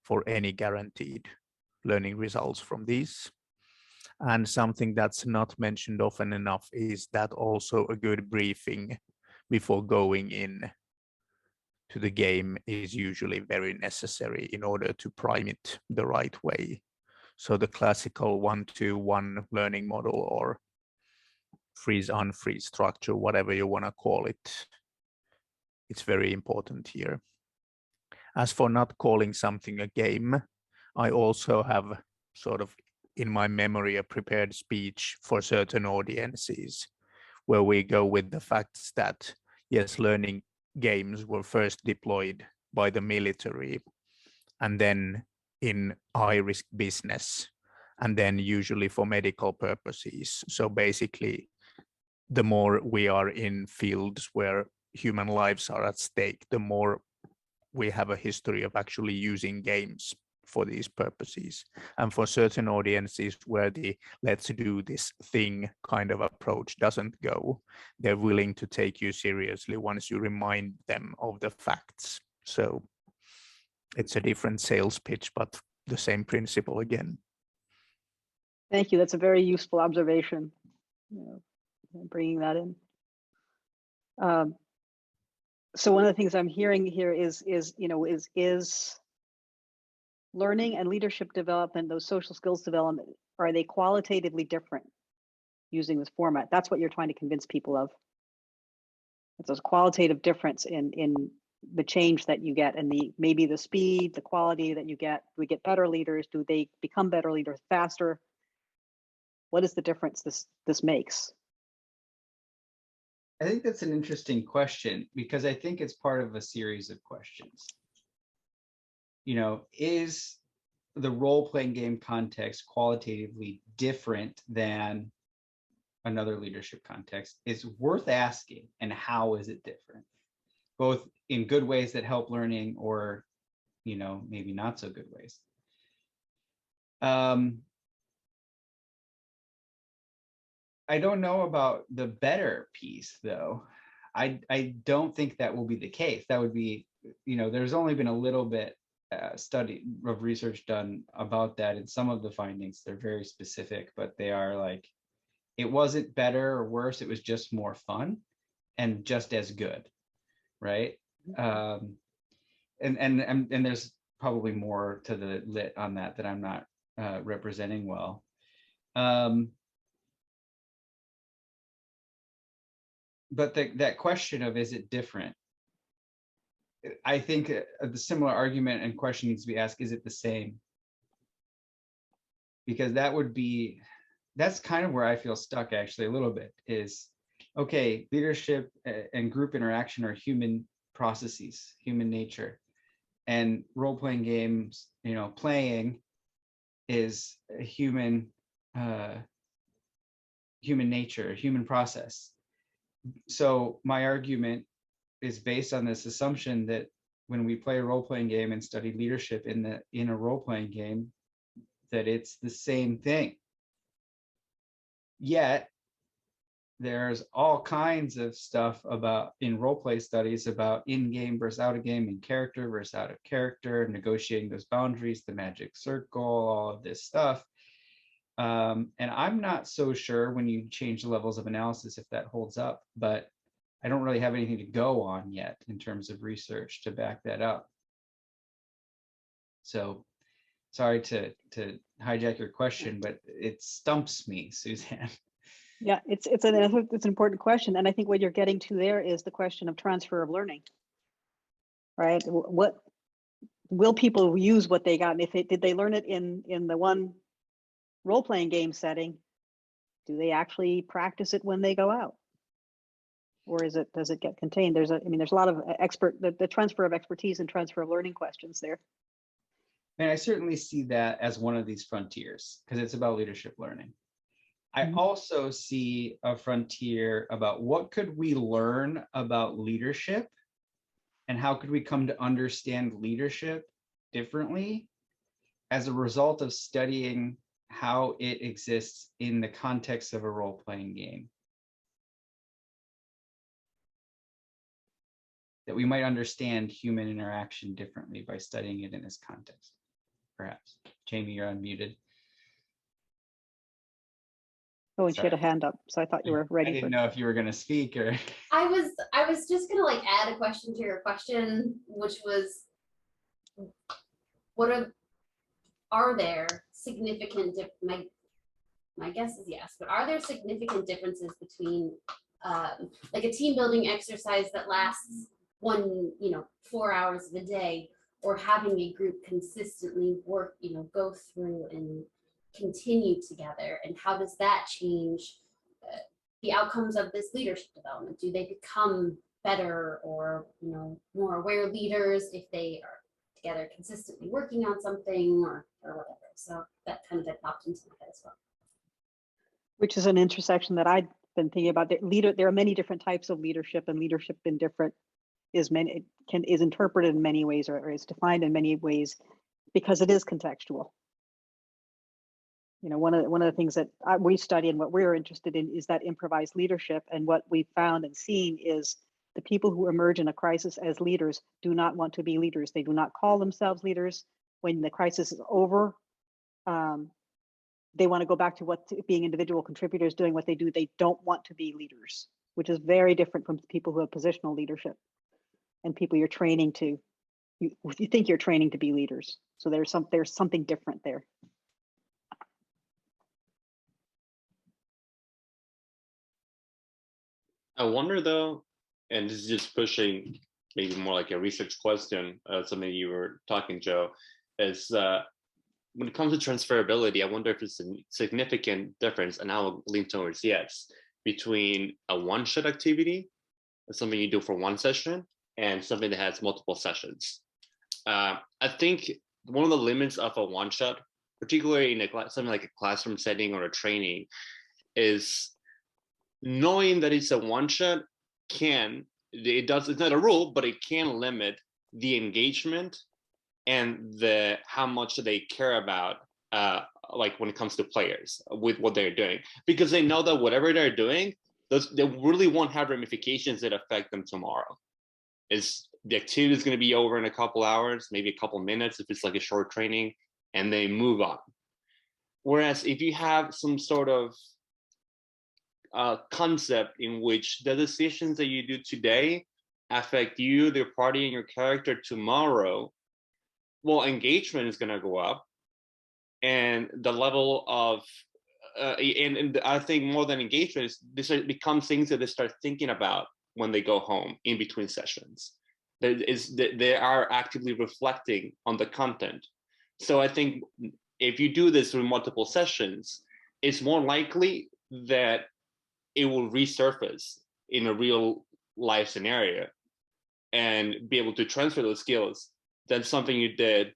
for any guaranteed learning results from these. And something that's not mentioned often enough is that also a good briefing before going in to the game is usually very necessary in order to prime it the right way. So the classical 1-2-1 learning model, or freeze-unfreeze structure, whatever you want to call it, it's very important here. As for not calling something a game, I also have sort of in my memory a prepared speech for certain audiences where we go with the facts that, yes, learning games were first deployed by the military and then in high-risk business, and then usually for medical purposes. So basically, the more we are in fields where human lives are at stake, the more we have a history of actually using games for these purposes. And for certain audiences where the let's do this thing kind of approach doesn't go, they're willing to take you seriously once you remind them of the facts. So it's a different sales pitch, but the same principle again. Thank you. That's a very useful observation. Bringing that in. So one of the things I'm hearing here is learning and leadership development, those social skills development, are they qualitatively different using this format? That's what you're trying to convince people of. It's a qualitative difference in the change that you get, and maybe the speed, the quality that you get. Do we get better leaders? Do they become better leaders faster? What is the difference this makes? I think that's an interesting question, because I think it's part of a series of questions. Is the role-playing game context qualitatively different than another leadership context? Is worth asking, and how is it different? Both in good ways that help learning, or maybe not so good ways. I don't know about the better piece, though. I don't think that will be the case. That would be, there's only been a little bit study of research done about that, and some of the findings, they're very specific, but they are like, it wasn't better or worse, it was just more fun and just as good, right? And there's probably more to the lit on that I'm not representing well. But that question of, is it different? I think the similar argument and question needs to be asked, is it the same? Because that's kind of where I feel stuck, actually, a little bit, is, okay, leadership and group interaction are human processes, human nature. And role-playing games, playing is a human nature, human process. So my argument is based on this assumption that when we play a role-playing game and study leadership in a role-playing game, that it's the same thing. Yet there's all kinds of stuff in role-play studies about in-game versus out-of-game, and character versus out of character, negotiating those boundaries, the magic circle, all of this stuff. And I'm not so sure when you change the levels of analysis if that holds up, but I don't really have anything to go on yet in terms of research to back that up. So sorry to hijack your question, but it stumps me, Suzanne. Yeah, it's an important question, and I think what you're getting to there is the question of transfer of learning, right? What will people use what they got, and did they learn it in the one role-playing game setting? Do they actually practice it when they go out, or does it get contained? There's a lot of the transfer of expertise and transfer of learning questions there. And I certainly see that as one of these frontiers, because it's about leadership learning. I also see a frontier about what could we learn about leadership, and how could we come to understand leadership differently as a result of studying how it exists in the context of a role-playing game. That we might understand human interaction differently by studying it in this context, perhaps. Jamie, you're unmuted. Oh, and she had a hand up, so I thought you were ready. I didn't know if you were going to speak or. I was just gonna add a question to your question, which was, are there significant my guess is yes, but are there significant differences between like a team building exercise that lasts 4 hours of a day, or having a group consistently work, go through and continue together, and how does that change the outcomes of this leadership development? Do they become better or more aware leaders if they are together consistently working on something or whatever? So that kind of popped into my head as well. Which is an intersection that I've been thinking about. There are many different types of leadership, and leadership in different is interpreted in many ways, or is defined in many ways, because it is contextual. You know, one of the things that we study and what we're interested in is that improvised leadership. And what we've found and seen is the people who emerge in a crisis as leaders do not want to be leaders. They do not call themselves leaders. When the crisis is over, they want to go back to being individual contributors, doing what they do. They don't want to be leaders, which is very different from people who have positional leadership and people you're training to, you think you're training to be leaders. So there's something different there. I wonder though, and this is just pushing maybe more like a research question, something you were talking, Joe, is when it comes to transferability, I wonder if it's a significant difference, and I'll lean towards yes, between a one-shot activity, something you do for one session, and something that has multiple sessions. I think one of the limits of a one-shot, particularly in something like a classroom setting or a training, is knowing that it's a one-shot it's not a rule, but it can limit the engagement and how much they care about, like when it comes to players with what they're doing, because they know that whatever they're doing, they really won't have ramifications that affect them tomorrow. The activity is going to be over in a couple hours, maybe a couple minutes if it's like a short training, and they move on. Whereas if you have some sort of concept in which the decisions that you do today affect you, the party, and your character tomorrow, well, engagement is going to go up, and the level of and I think more than engagement is this becomes things that they start thinking about when they go home in between sessions. They are actively reflecting on the content. So I think if you do this with multiple sessions, it's more likely that it will resurface in a real life scenario and be able to transfer those skills than something you did,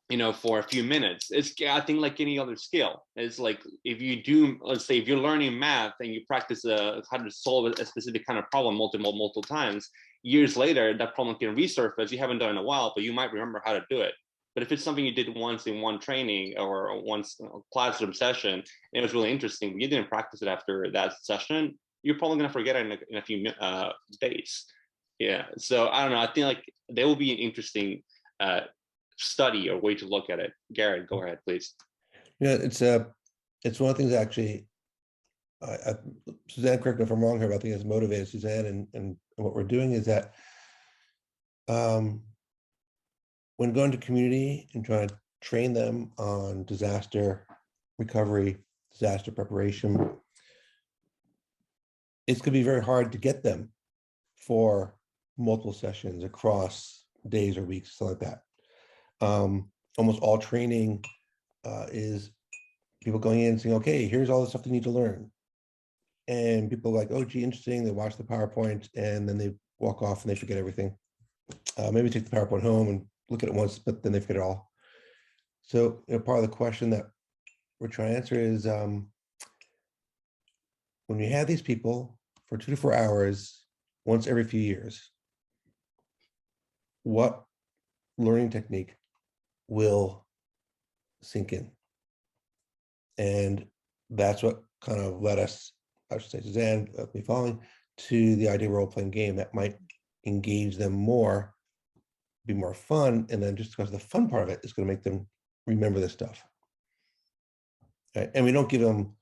you know, for a few minutes. It's, I think, like any other skill. It's like if you do, let's say if you're learning math and you practice how to solve a specific kind of problem multiple times, years later, that problem can resurface. You haven't done it in a while, but you might remember how to do it. But if it's something you did once in one training or once classroom session, and it was really interesting, but you didn't practice it after that session, you're probably going to forget it in a few days. Yeah. So I don't know. I think like there will be an interesting study or way to look at it. Garrett, go ahead, please. Yeah, it's one of the things actually. Suzanne, correct me if I'm wrong here, but I think it's motivated Suzanne, and what we're doing is that when going to community and trying to train them on disaster recovery, disaster preparation, it's going to be very hard to get them for multiple sessions across days or weeks, something like that. Almost all training is people going in and saying, okay, here's all the stuff they need to learn. And people are like, oh, gee, interesting. They watch the PowerPoint and then they walk off and they forget everything. Maybe take the PowerPoint home and look at it once, but then they forget it all. So, you know, part of the question that we're trying to answer is when you have these people for 2 to 4 hours, once every few years, what learning technique will sink in? And that's what kind of led us, I should say, Suzanne, me following, to the idea of role-playing game that might engage them more, be more fun, and then just because the fun part of it is going to make them remember this stuff. Right? And we don't give them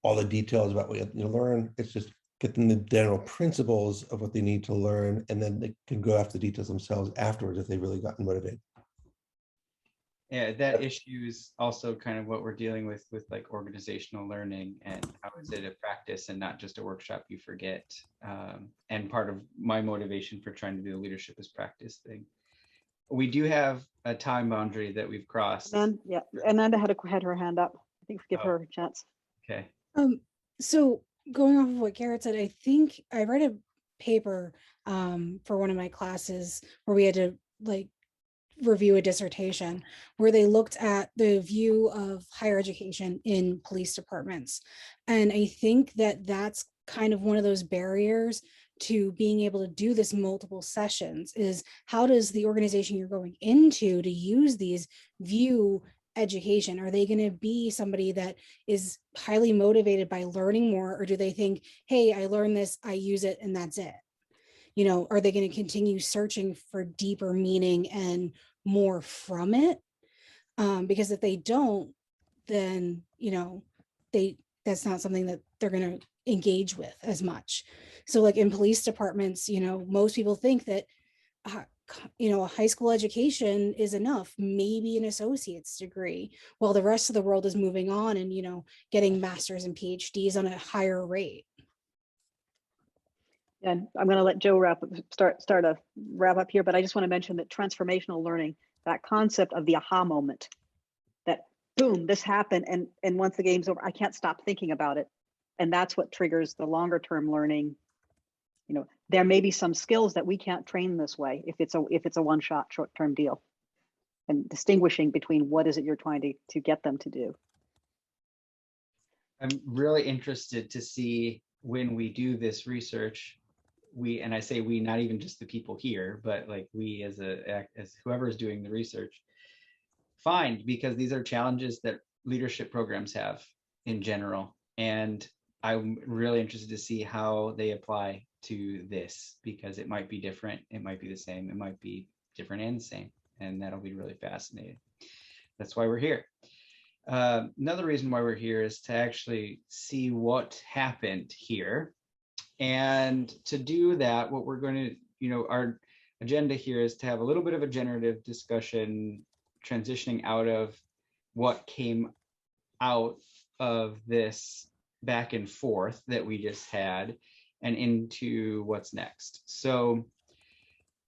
all the details about what you have to learn. It's just get them the general principles of what they need to learn, and then they can go after the details themselves afterwards if they've really gotten motivated. Yeah, that issue is also kind of what we're dealing with like organizational learning and how is it a practice and not just a workshop you forget. And part of my motivation for trying to do the leadership is practice thing. We do have a time boundary that we've crossed. And yeah, Amanda had her hand up. I think give her a chance. Okay. So going off of what Garrett said, I think I read a paper for one of my classes where we had to like review a dissertation where they looked at the view of higher education in police departments. And I think that that's kind of one of those barriers to being able to do this multiple sessions is how does the organization you're going into to use these view education? Are they going to be somebody that is highly motivated by learning more, or do they think, hey, I learned this, I use it, and that's it? You know, are they going to continue searching for deeper meaning and more from it? Because if they don't, then, you know, that's not something that they're going to engage with as much. So like in police departments, you know, most people think that, you know, a high school education is enough, maybe an associate's degree, while the rest of the world is moving on and, you know, getting masters and PhDs on a higher rate. And I'm going to let Joe start a wrap up here, but I just want to mention that transformational learning, that concept of the aha moment, that boom, this happened, and once the game's over, I can't stop thinking about it, and that's what triggers the longer term learning. You know, there may be some skills that we can't train this way if it's a one shot short term deal, and distinguishing between what is it you're trying to get them to do. I'm really interested to see when we do this research, and I say we, not even just the people here, but like we as whoever is doing the research, find, because these are challenges that leadership programs have in general. And I'm really interested to see how they apply to this, because it might be different, it might be the same, it might be different and the same, and that'll be really fascinating. That's why we're here. Another reason why we're here is to actually see what happened here. And to do that, what we're going to, you know, our agenda here is to have a little bit of a generative discussion, transitioning out of what came out of this back and forth that we just had and into what's next. So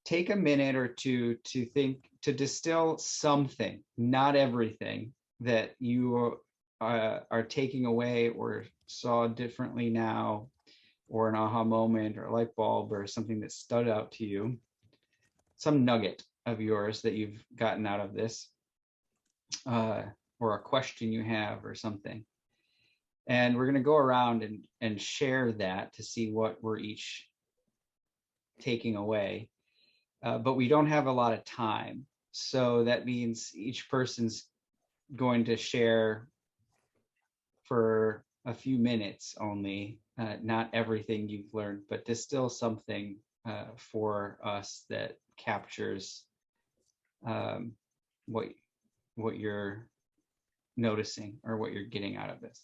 take a minute or two to think, to distill something, not everything, that you are taking away or saw differently now, or an aha moment or a light bulb or something that stood out to you, some nugget of yours that you've gotten out of this, or a question you have or something. And we're going to go around and share that to see what we're each taking away. But we don't have a lot of time. So that means each person's going to share for a few minutes only, not everything you've learned, but distill something for us that captures what you're noticing or what you're getting out of this.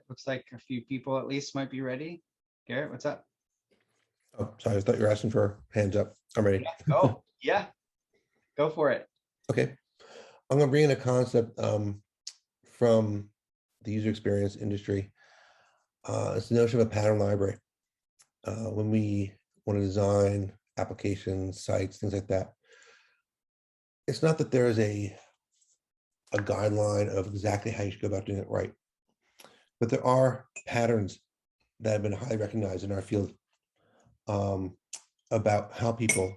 Looks like a few people at least might be ready. Garrett, what's up? Oh, sorry, I thought you were asking for hands up. I'm ready. Let's go. Yeah, go for it. Okay. I'm going to bring in a concept from the user experience industry. It's the notion of a pattern library. When we want to design applications, sites, things like that, it's not that there is a guideline of exactly how you should go about doing it right, but there are patterns that have been highly recognized in our field about how people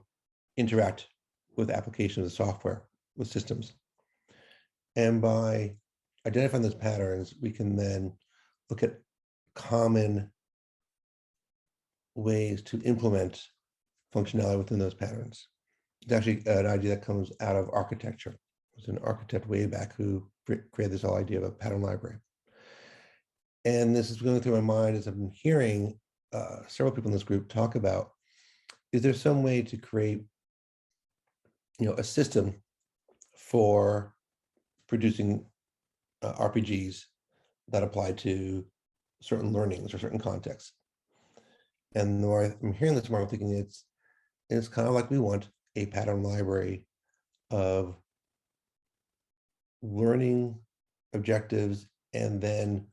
interact with applications of software, with systems. And by identifying those patterns, we can then look at common ways to implement functionality within those patterns. It's actually an idea that comes out of architecture. It was an architect way back who created this whole idea of a pattern library. And this is going through my mind as I've been hearing several people in this group talk about, is there some way to create, you know, a system for producing RPGs that apply to certain learnings or certain contexts? And the more I'm hearing this, the more I'm thinking it's kind of like we want a pattern library of learning objectives and then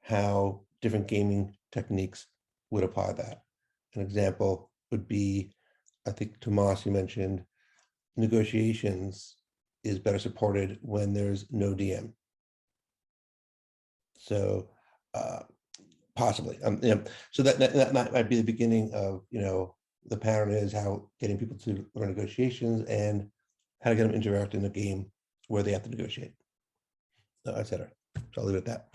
how different gaming techniques would apply that. An example would be, I think Tomas, you mentioned negotiations is better supported when there's no DM. So possibly, so that might be the beginning of, the pattern is how getting people to learn negotiations and how to get them interact in a game where they have to negotiate, etc. So I'll leave it at that.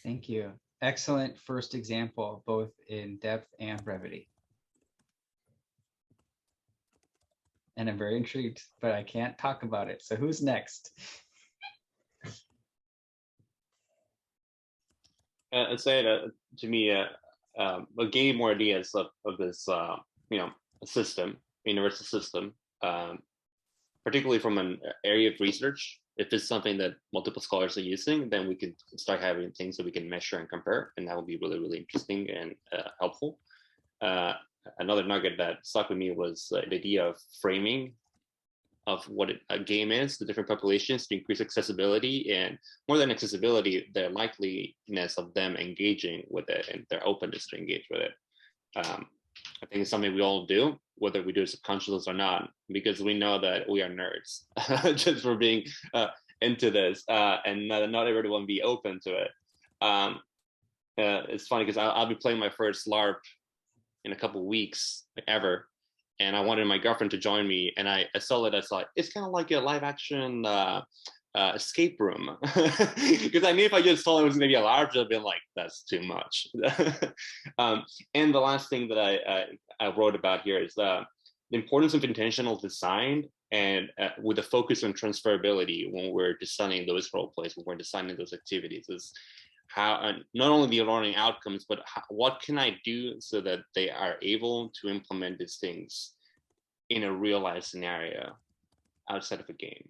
Thank you. Excellent first example, both in depth and brevity. And I'm very intrigued, but I can't talk about it. So who's next? I'd say to me, gaining more ideas of this, a system, universal system, particularly from an area of research. If it's something that multiple scholars are using, then we can start having things that we can measure and compare, and that will be really, really interesting and helpful. Another nugget that stuck with me was the idea of framing of what a game is to different populations to increase accessibility, and more than accessibility, the likeliness of them engaging with it and their openness to engage with it. I think it's something we all do, whether we do it subconsciously or not, because we know that we are nerds just for being into this, and not everyone be open to it. It's funny because I'll be playing my first LARP in a couple of weeks, ever. And I wanted my girlfriend to join me, and I saw it as like, it's kind of like a live action escape room. Because I knew if I just told it was going to be a large, I'd been like, that's too much. And the last thing that I wrote about here is the importance of intentional design, and with a focus on transferability when we're designing those role plays, when we're designing those activities, is how not only the learning outcomes, but what can I do so that they are able to implement these things in a real life scenario outside of a game.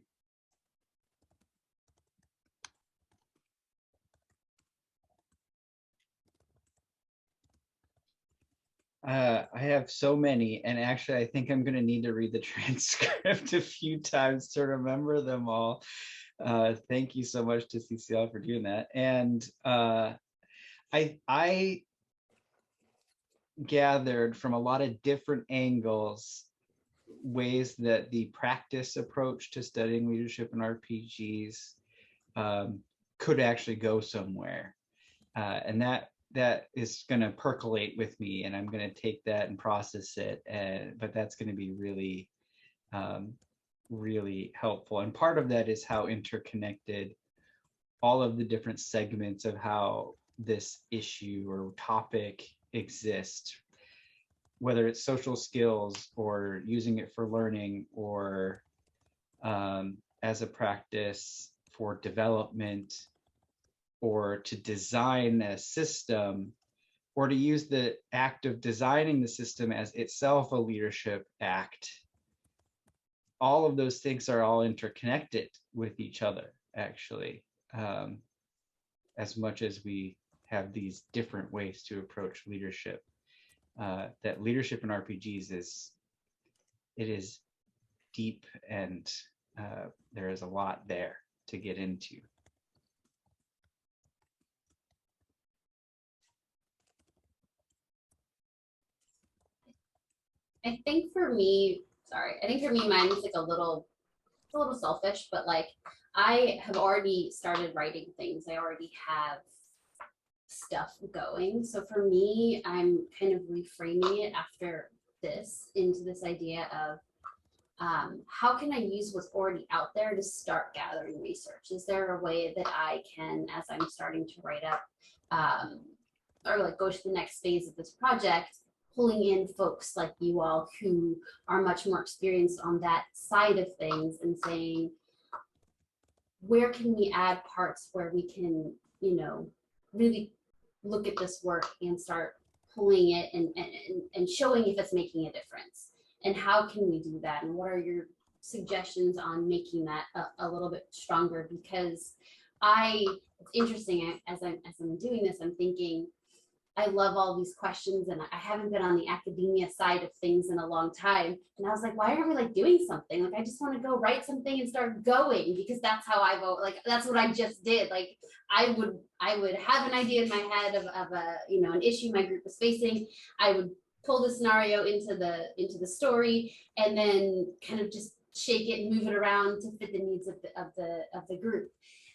I have so many, and actually I think I'm going to need to read the transcript a few times to remember them all. Thank you so much to CCL for doing that. And I gathered from a lot of different angles ways that the practice approach to studying leadership in RPGs could actually go somewhere. And that is going to percolate with me, and I'm going to take that and process it. But that's going to be really, really helpful. And part of that is how interconnected all of the different segments of how this issue or topic exists, whether it's social skills or using it for learning, or as a practice for development, or to design a system, or to use the act of designing the system as itself a leadership act. All of those things are all interconnected with each other, actually, as much as we have these different ways to approach leadership. That leadership in RPGs is deep, and there is a lot there to get into. I think for me, mine is like a little selfish, but like I have already started writing things. I already have stuff going. So for me, I'm kind of reframing it after this into this idea of how can I use what's already out there to start gathering research? Is there a way that I can, as I'm starting to write up, or like go to the next phase of this project, pulling in folks like you all who are much more experienced on that side of things and saying, where can we add parts where we can, really look at this work and start pulling it and showing if it's making a difference, and how can we do that, and what are your suggestions on making that a little bit stronger? Because it's interesting, as I'm doing this, I'm thinking I love all these questions, and I haven't been on the academia side of things in a long time. And I was like, why are we like doing something? Like, I just want to go write something and start going, because that's how I vote. Like, that's what I just did. Like, I would have an idea in my head of a, you know, an issue my group was facing. I would pull the scenario into the story, and then kind of just shake it and move it around to fit the needs of the group.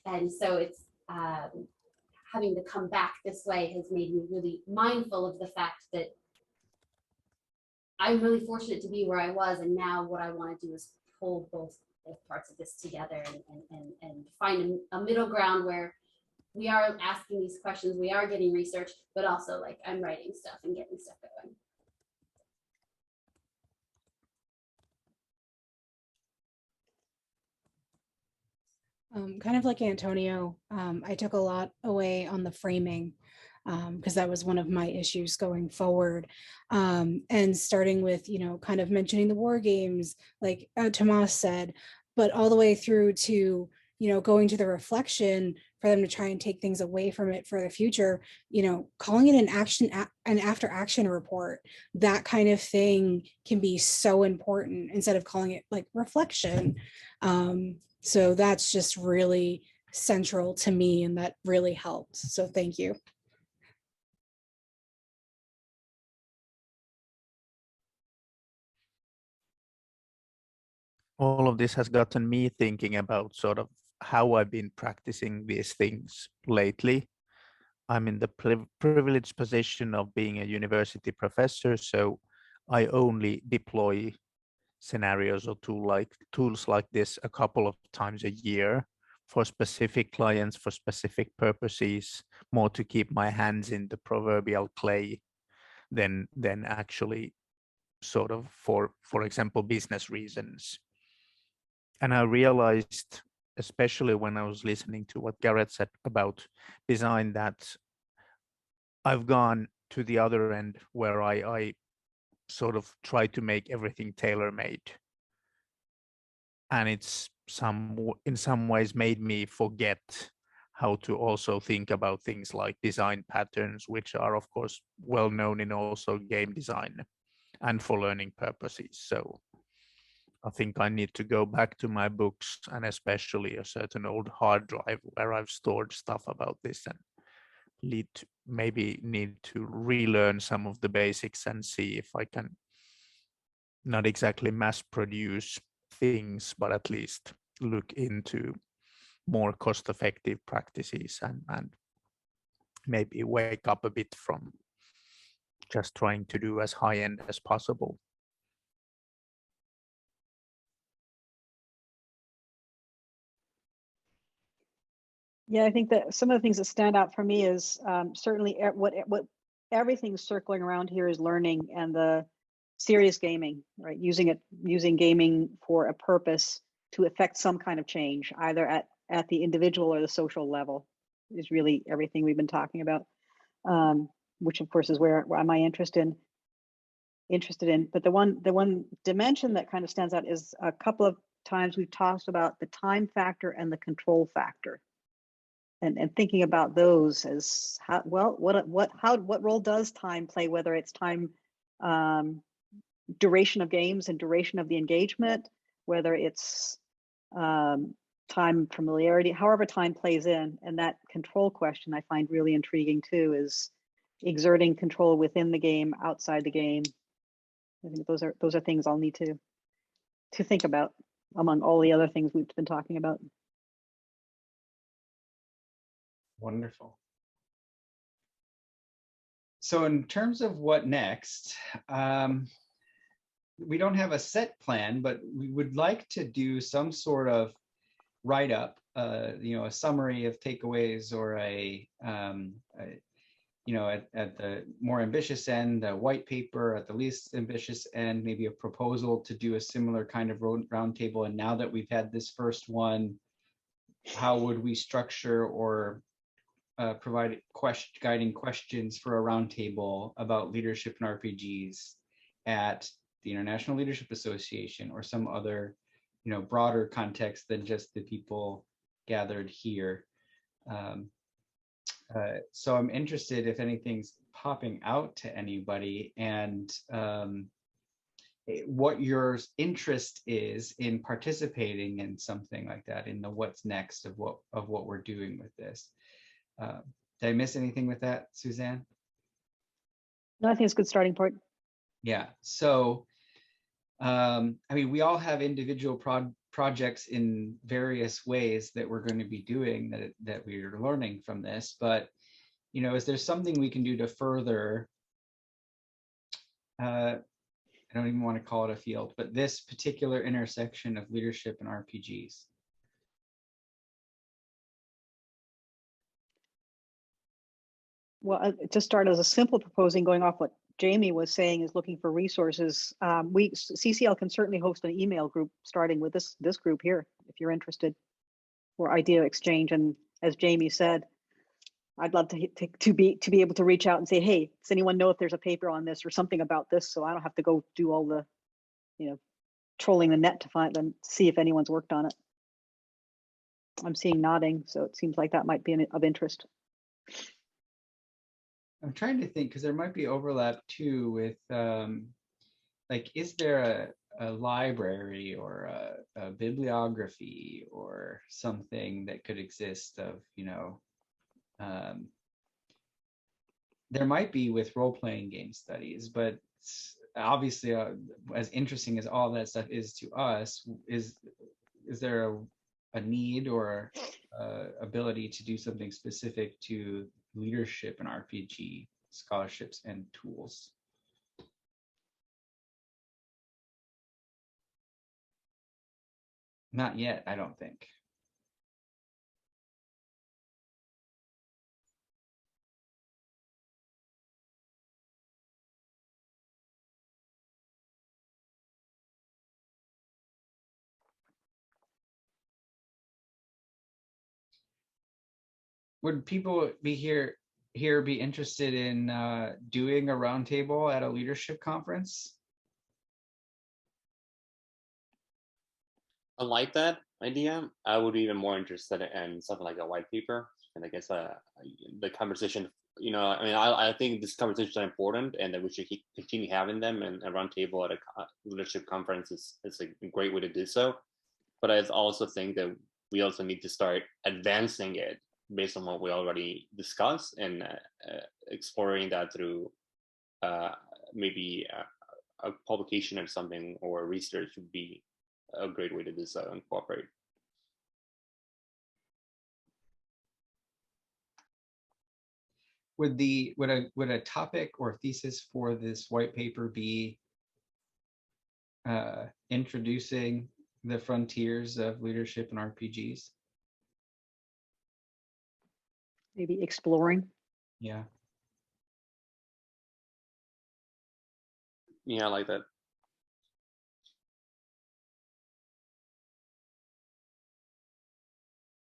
And so it's having to come back this way has made me really mindful of the fact that I'm really fortunate to be where I was, and now what I want to do is pull both parts of this together and find a middle ground where we are asking these questions, we are getting research, but also like I'm writing stuff and getting stuff going. Kind of like Antonio, I took a lot away on the framing, because that was one of my issues going forward. And starting with, you know, kind of mentioning the war games, like Tomas said, but all the way through to, you know, going to the reflection for them to try and take things away from it for the future, you know, calling it an after action report, that kind of thing can be so important instead of calling it like reflection. So that's just really central to me, and that really helped. So thank you. All of this has gotten me thinking about sort of how I've been practicing these things lately. I'm in the privileged position of being a university professor, so I only deploy scenarios or tools like this a couple of times a year for specific clients, for specific purposes, more to keep my hands in the proverbial clay than actually sort of for example, business reasons. And I realized, especially when I was listening to what Garrett said about design, that I've gone to the other end where I sort of try to make everything tailor-made. And it's in some ways made me forget how to also think about things like design patterns, which are of course well known in also game design and for learning purposes. So I think I need to go back to my books, and especially a certain old hard drive where I've stored stuff about this, and maybe need to relearn some of the basics and see if I can not exactly mass produce things, but at least look into more cost-effective practices and maybe wake up a bit from just trying to do as high end as possible. Yeah, I think that some of the things that stand out for me is certainly what everything's circling around here is learning and the serious gaming, right? Using gaming for a purpose to affect some kind of change, either at the individual or the social level, is really everything we've been talking about, which of course is where am I interested in. But the one dimension that kind of stands out is a couple of times we've talked about the time factor and the control factor. And thinking about those as what role does time play, whether it's time, duration of games and duration of the engagement, whether it's time familiarity, however time plays in. And that control question I find really intriguing too, is exerting control within the game, outside the game. I think those are things I'll need to think about among all the other things we've been talking about. Wonderful. So in terms of what next, we don't have a set plan, but we would like to do some sort of write-up, a summary of takeaways, or at the more ambitious end, a white paper; at the least ambitious end, maybe a proposal to do a similar kind of roundtable. And now that we've had this first one, how would we structure or provide guiding questions for a roundtable about leadership in RPGs at the International Leadership Association, or some other, broader context than just the people gathered here. So I'm interested if anything's popping out to anybody, and what your interest is in participating in something like that, in the what's next of what we're doing with this. Did I miss anything with that, Suzanne? No, I think it's a good starting point. Yeah. So, I mean, we all have individual projects in various ways that we're going to be doing that we're learning from this. But, you know, is there something we can do to further? I don't even want to call it a field, but this particular intersection of leadership and RPGs. Well, to start as a simple proposing, going off what Jamie was saying, is looking for resources. CCL can certainly host an email group starting with this group here, if you're interested, for idea exchange. And as Jamie said, I'd love to be able to reach out and say, hey, does anyone know if there's a paper on this or something about this, so I don't have to go do all the, you know, trolling the net to find them, see if anyone's worked on it. I'm seeing nodding, so it seems like that might be of interest. I'm trying to think, because there might be overlap too with, like, is there a library or a bibliography or something that could exist of, you know, there might be with role-playing game studies, but obviously, as interesting as all that stuff is to us, is there a need or ability to do something specific to leadership and RPG scholarships and tools? Not yet, I don't think. Would people be here be interested in doing a roundtable at a leadership conference? I like that idea. I would be even more interested in something like a white paper. And I guess the conversation, you know, I mean, I think this conversation is important and that we should continue having them, and a roundtable at a leadership conference is a great way to do so. But I also think that we also need to start advancing it based on what we already discussed, and exploring that through maybe a publication or something, or research would be a great way to do so and cooperate. Would a topic or thesis for this white paper be introducing the frontiers of leadership and RPGs? Maybe exploring. Yeah. Yeah, I like that.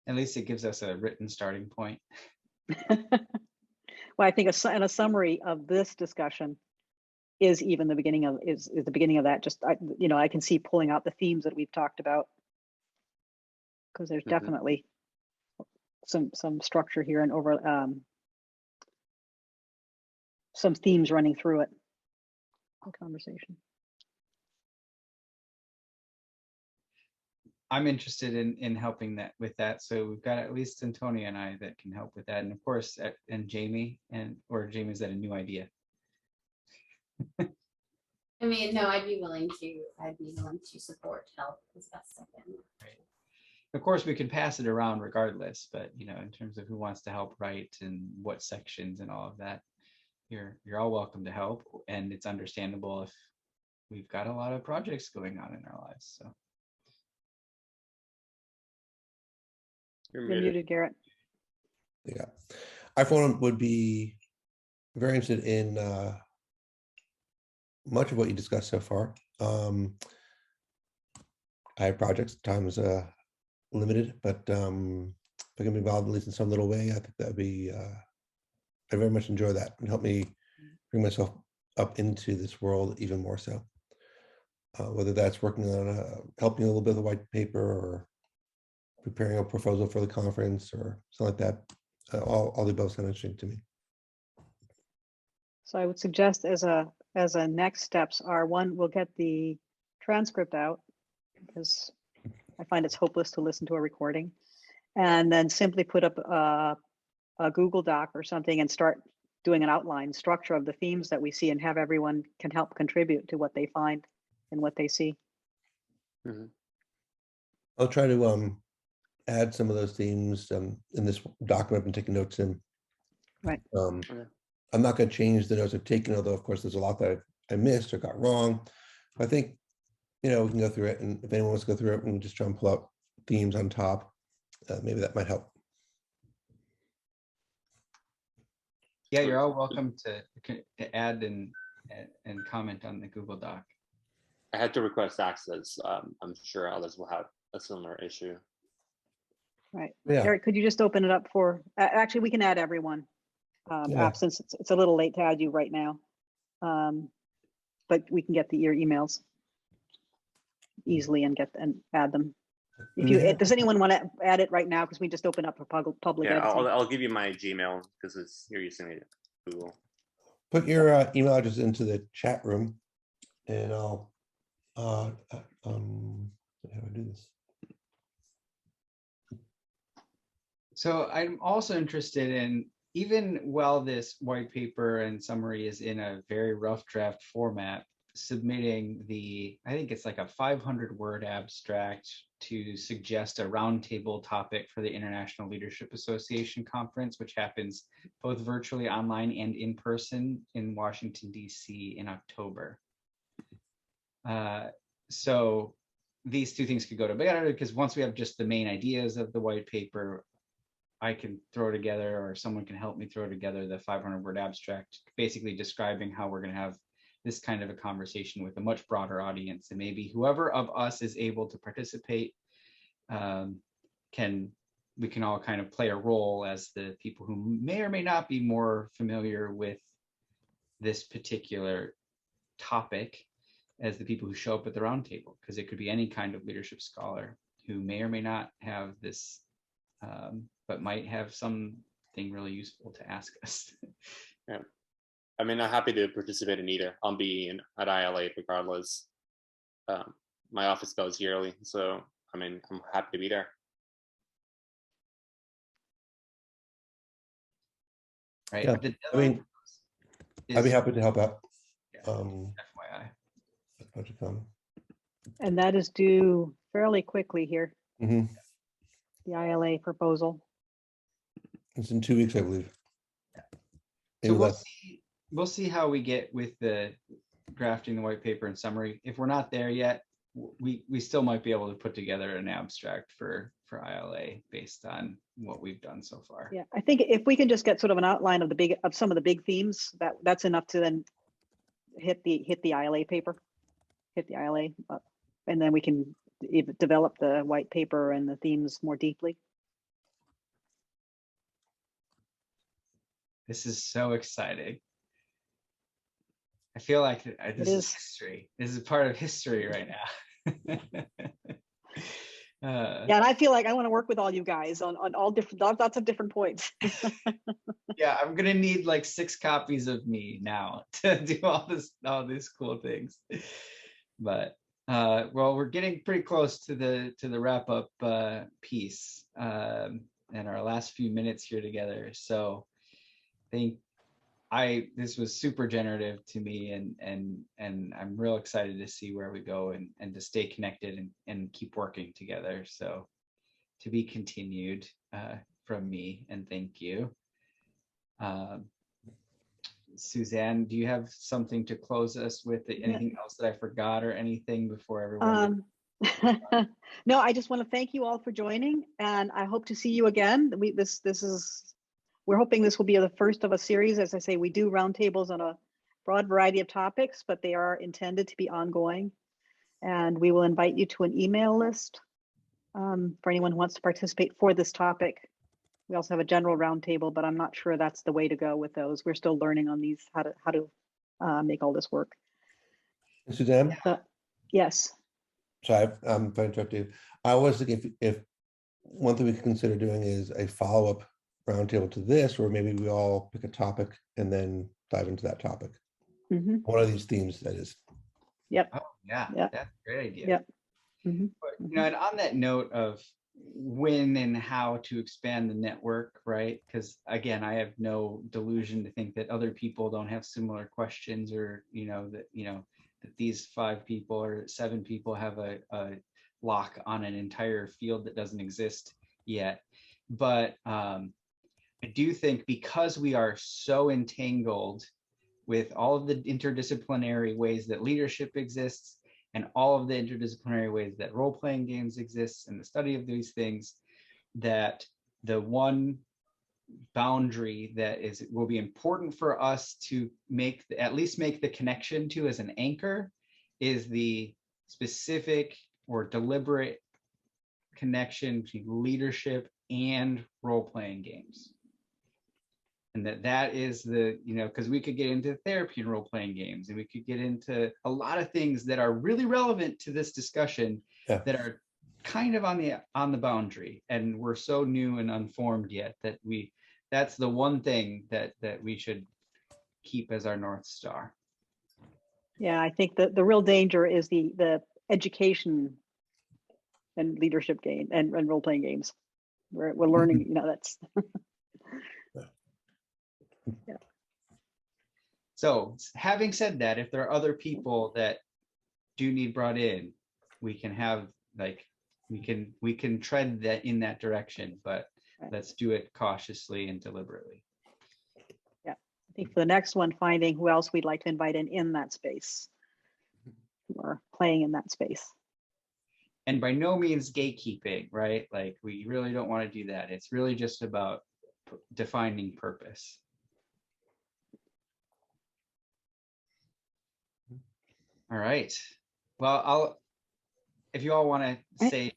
At least it gives us a written starting point. Well, I think a summary of this discussion is even the beginning of the beginning of that. Just you know, I can see pulling out the themes that we've talked about, because there's definitely some structure here and over some themes running through it. The conversation. I'm interested in helping that with that. So we've got at least Antonia and I that can help with that, and of course, and Jamie, or Jamie, is that a new idea? I mean, no, I'd be willing to support, help as best I can. Right. Of course, we can pass it around regardless, but you know, in terms of who wants to help write and what sections and all of that, you're all welcome to help, and it's understandable if we've got a lot of projects going on in our lives. So. You're muted, Garrett. Yeah, I would be very interested in much of what you discussed so far. I have projects, time is limited, but if I can be involved at least in some little way, I think that'd be, I very much enjoy that and help me bring myself up into this world even more so. Whether that's working on helping a little bit of the white paper, or preparing a proposal for the conference or something like that. All the above sound interesting to me. So I would suggest as a next steps are, one, we'll get the transcript out because I find it's hopeless to listen to a recording, and then simply put up a Google Doc or something and start doing an outline structure of the themes that we see, and have everyone can help contribute to what they find and what they see. Mhm. I'll try to add some of those themes in this document I've been taking notes in. Right. Okay. I'm not going to change the notes I've taken, although of course there's a lot that I missed or got wrong. I think, we can go through it, and if anyone wants to go through it, we can just try and pull out themes on top. Maybe that might help. Yeah, you're all welcome to add and comment on the Google Doc. I had to request access. I'm sure others will have a similar issue. Right. Yeah. Eric, could you just open it up for, actually, we can add everyone. Yeah. Since it's a little late to add you right now. But we can get your emails easily and add them. Does anyone want to add it right now? Because we just open up for public Yeah, editing. I'll give you my Gmail because you're using it, Google. Put your email address into the chat room, and I'll how do I do this? So I'm also interested in, even while this white paper and summary is in a very rough draft format, submitting I think it's like a 500-word abstract to suggest a roundtable topic for the International Leadership Association conference, which happens both virtually, online, and in person in Washington, D.C. in October. So these two things could go together, because once we have just the main ideas of the white paper, I can throw together, or someone can help me throw together, the 500-word abstract, basically describing how we're going to have this kind of a conversation with a much broader audience, and maybe whoever of us is able to participate we can all kind of play a role as the people who may or may not be more familiar with this particular topic, as the people who show up at the roundtable, because it could be any kind of leadership scholar who may or may not have this, but might have something really useful to ask us. Yeah, I mean, I'm happy to participate in either. I'll be at ILA regardless. My office goes yearly, so I mean, I'm happy to be there. Right. Yeah, I mean, I'd be happy to help out. FYI. How'd you come? And that is due fairly quickly here, Mm-hmm. the ILA proposal. It's in 2 weeks, I believe. So Maybe less. we'll see how we get with the drafting the white paper and summary. If we're not there yet, we still might be able to put together an abstract for ILA based on what we've done so far. Yeah, I think if we can just get sort of an outline of some of the big themes, that's enough to then hit the ILA paper, and then we can develop the white paper and the themes more deeply. This is so exciting. I feel like this is history. This is part of history right now. Yeah, and I feel like I want to work with all you guys on all different, lots of different points. Yeah, I'm gonna need like 6 copies of me now to do all these cool things. But well, we're getting pretty close to the wrap up piece and our last few minutes here together. So I think this was super generative to me, and I'm real excited to see where we go and to stay connected and keep working together. So to be continued from me, and thank you. Suzanne, do you have something to close us with? Anything else that I forgot or anything before everyone? No, I just want to thank you all for joining, and I hope to see you again. We're hoping this will be the first of a series. As I say, we do roundtables on a broad variety of topics, but they are intended to be ongoing. And we will invite you to an email list for anyone who wants to participate for this topic. We also have a general roundtable, but I'm not sure that's the way to go with those. We're still learning on these, how to make all this work. Suzanne? Yes. Sorry, if I interrupt you. I was thinking if one thing we could consider doing is a follow-up roundtable to this, or maybe we all pick a topic and then dive into that topic. Mhm. One of these themes, that is. Yep. Oh, yeah, Yep. that's a great idea. Yep. Mhm. But, you know, and on that note of when and how to expand the network, right? Because again, I have no delusion to think that other people don't have similar questions, or that these 5 people or 7 people have a lock on an entire field that doesn't exist yet. But I do think, because we are so entangled with all of the interdisciplinary ways that leadership exists, and all of the interdisciplinary ways that role-playing games exist, and the study of these things, that the one boundary that will be important for us to at least make the connection to as an anchor is the specific or deliberate connection between leadership and role-playing games. And that is because we could get into therapy and role-playing games, and we could get into a lot of things that are really relevant to this discussion, that are kind of on the boundary, and we're so new and unformed yet that that's the one thing that we should keep as our North Star. Yeah, I think the real danger is the education and leadership game and role-playing games. We're learning, that's yeah. So having said that, if there are other people that do need brought in, we can have we can tread that in that direction, but let's do it cautiously and deliberately. Yeah, I think for the next one, finding who else we'd like to invite in that space, or playing in that space. And by no means gatekeeping, right? Like, we really don't want to do that. It's really just about defining purpose. All right. Well, if you all want to say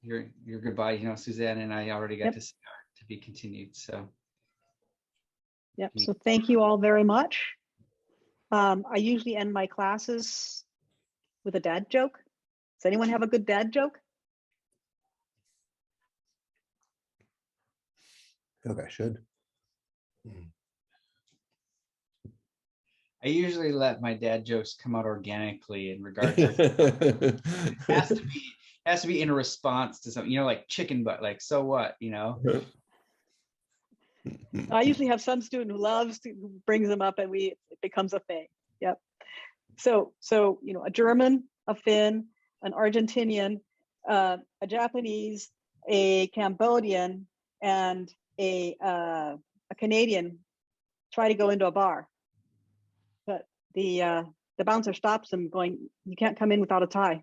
your goodbye, Suzanne and I already got to be continued. So. Yep. So thank you all very much. I usually end my classes with a dad joke. Does anyone have a good dad joke? I feel like I should. I usually let my dad jokes come out organically in regard to it has to be in response to something, like chicken butt, like, so what, I usually have some student who brings them up, and it becomes a thing. Yep. So a German, a Finn, an Argentinian, a Japanese, a Cambodian, and a Canadian try to go into a bar. But the bouncer stops them, going, "You can't come in without a tie."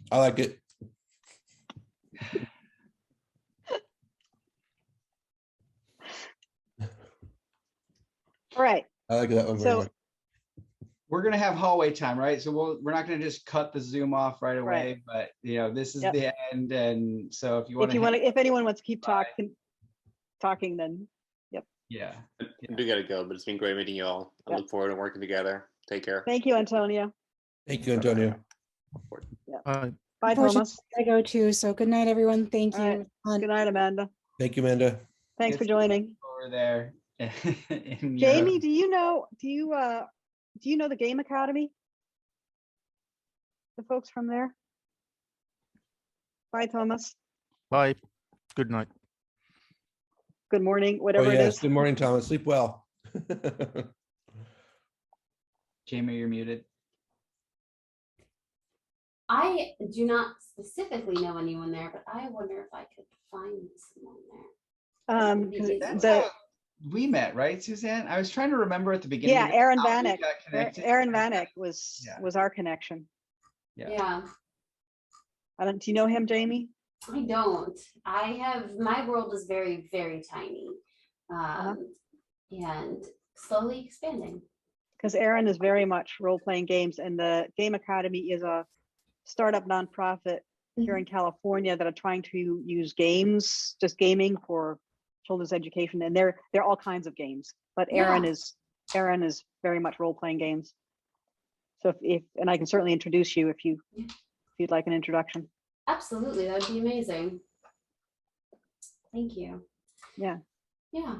I like it. All right. I like that one very much. We're going to have hallway time, right? So we're not going to just cut the Zoom off right away, but this is the end. And so if anyone wants to keep talking, then yeah. I do gotta go, but it's been great meeting you all. I look forward to working together. Take care. Thank you, Antonio. Thank you, Antonio. Bye, Thomas. I go too. So good night, everyone. Thank you. Right. Good night, Amanda. Thank you, Amanda. Thanks for joining. Over there. Jamie, do you know the Game Academy? The folks from there? Bye, Thomas. Bye. Good night. Good morning, whatever it is. Good morning, Thomas. Sleep well. Jamie, you're muted. I do not specifically know anyone there, but I wonder if I could find someone there. That's how we met, right, Suzanne? I was trying to remember at the beginning. Yeah, Aaron Vanek. Aaron Vanek was our connection. Yeah. Do you know him, Jamie? I don't. My world is very, very tiny, and slowly expanding. Because Aaron is very much role-playing games, and the Game Academy is a startup nonprofit here in California that are trying to use games, just gaming for children's education, and they're all kinds of games. But Aaron is very much role-playing games. So and I can certainly introduce you if you'd like an introduction. Absolutely, that would be amazing. Thank you. Yeah. Yeah.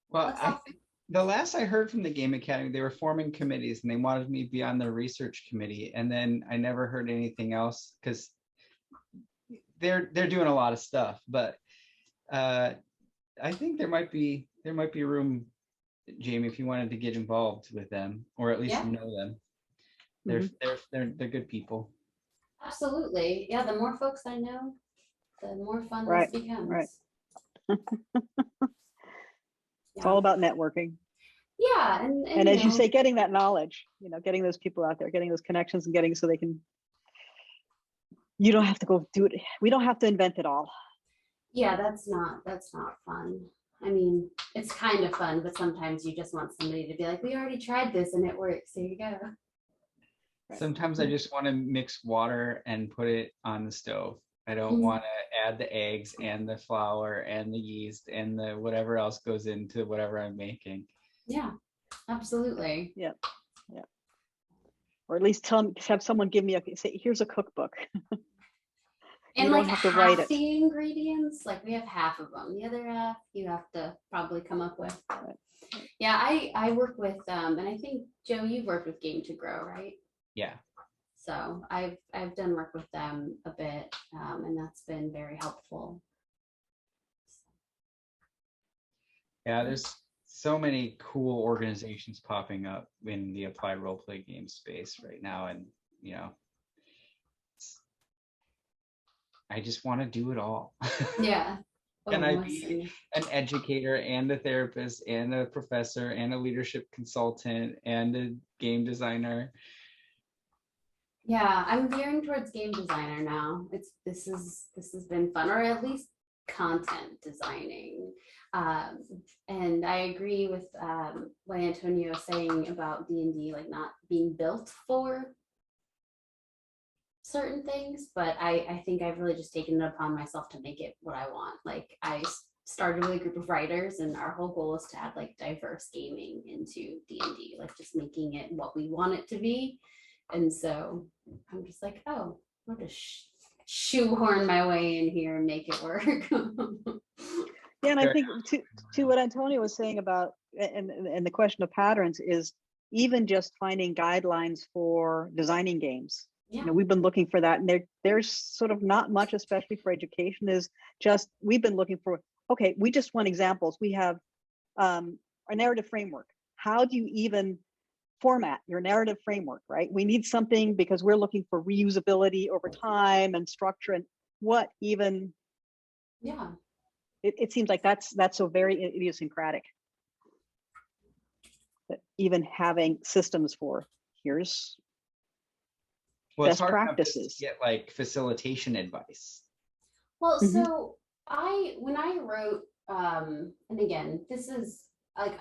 Well, That's I awesome. think the last I heard from the Game Academy, they were forming committees and they wanted me to be on their research committee. And then I never heard anything else because they're doing a lot of stuff. But I think there might be room, Jamie, if you wanted to get involved with them or at least Yeah. know them. They're good people. Absolutely. Yeah, the more folks I know, the more fun Right, this becomes. right. It's Yeah. all about networking. Yeah, And as you say, getting that knowledge, getting those people out there, getting those connections and getting so they can, you don't have to go do it. We don't have to invent it all. yeah, that's not fun. I mean, it's kind of fun, but sometimes you just want somebody to be like, we already tried this and it works. Here you go. Right. Sometimes I just want to mix water and put it on the stove. I don't want to add the eggs and the flour and the yeast and the whatever else goes into whatever I'm making. Yeah, absolutely. Yeah. Yeah. Or at least have someone give me say, here's a cookbook. And You don't like have to write half it. the ingredients, like we have half of them. The other half you have to probably come up with. Right. Yeah, I work with and I think Joe, you've worked with Game to Grow, right? Yeah. So I've done work with them a bit, and that's been very helpful. Yeah, there's so many cool organizations popping up in the applied role play game space right now. And, I just want to do it all. Yeah. Can Oh, I listen. be an educator and a therapist and a professor and a leadership consultant and a game designer? Yeah, I'm veering towards game designer now. This has been fun, or at least content designing. And I agree with what Antonio was saying about D&D, like not being built for certain things, but I think I've really just taken it upon myself to make it what I want. Like I started with a group of writers and our whole goal is to add like diverse gaming into D&D, like just making it what we want it to be. And so I'm just like, oh, I'm going to shoehorn my way in here and make it work. Yeah, and I think to what Antonio was saying about and the question of patterns is even just finding guidelines for designing games. Yeah. We've been looking for that, and there's sort of not much, especially for education. Is just we've been looking for. Okay, we just want examples. We have a narrative framework. How do you even format your narrative framework, right? We need something because we're looking for reusability over time and structure and what even. Yeah. It seems like that's so very idiosyncratic. That even having systems for here's It's best hard practices. to get like facilitation advice. Well, so when I wrote, and again, this is like,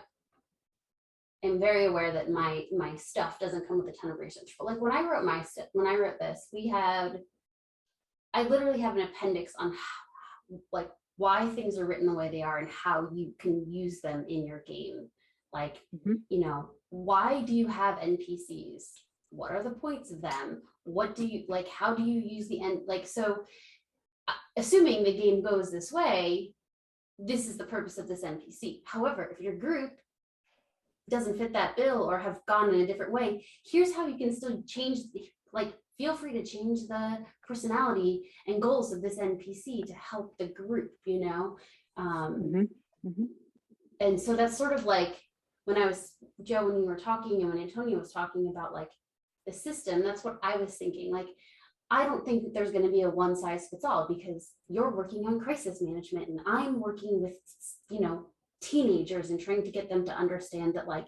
I'm very aware that my stuff doesn't come with a ton of research, but like when I wrote this, I literally have an appendix on how, like why things are written the way they are and how you can use them in your game. Like, why do you have NPCs? What are the points of them? What do you like? How do you use the end? Like, so assuming the game goes this way, this is the purpose of this NPC. However, if your group doesn't fit that bill or have gone in a different way, here's how you can still change, like, feel free to change the personality and goals of this NPC to help the group, And so that's sort of like when Joe, when you were talking and when Antonio was talking about like the system, that's what I was thinking. Like, I don't think that there's going to be a one size fits all because you're working on crisis management and I'm working with, teenagers and trying to get them to understand that like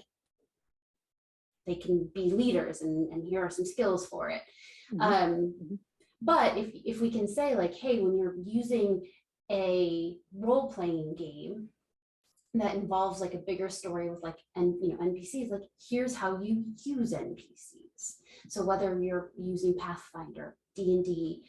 they can be leaders and here are some skills for it. But if we can say like, hey, when you're using a role-playing game that involves like a bigger story with like NPCs, like here's how you use NPCs. So whether you're using Pathfinder, D&D,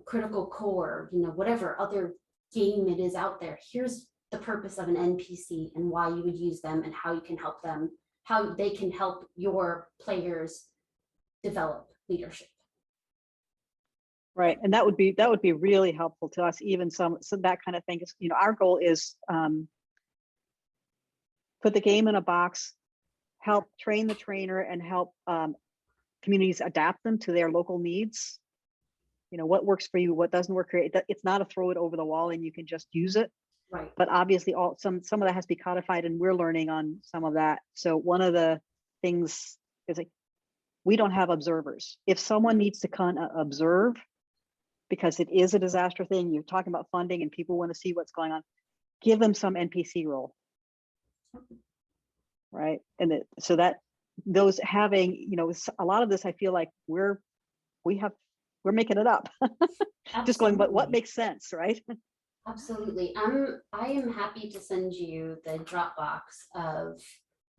Critical Core, whatever other game it is out there, here's the purpose of an NPC and why you would use them and how you can help them, how they can help your players develop leadership. Right, and that would be really helpful to us. Even so that kind of thing is, our goal is put the game in a box, help train the trainer, and help communities adapt them to their local needs. What works for you, what doesn't work for you. It's not a throw it over the wall and you can just use it. Right. But obviously some of that has to be codified, and we're learning on some of that. So one of the things is, like, we don't have observers. If someone needs to come observe, because it is a disaster thing, you're talking about funding and people want to see what's going on, give them some NPC role. Right. And so that those having, a lot of this, I feel like we're making it up. Just going, but what makes sense, right? Absolutely. I am happy to send you the Dropbox of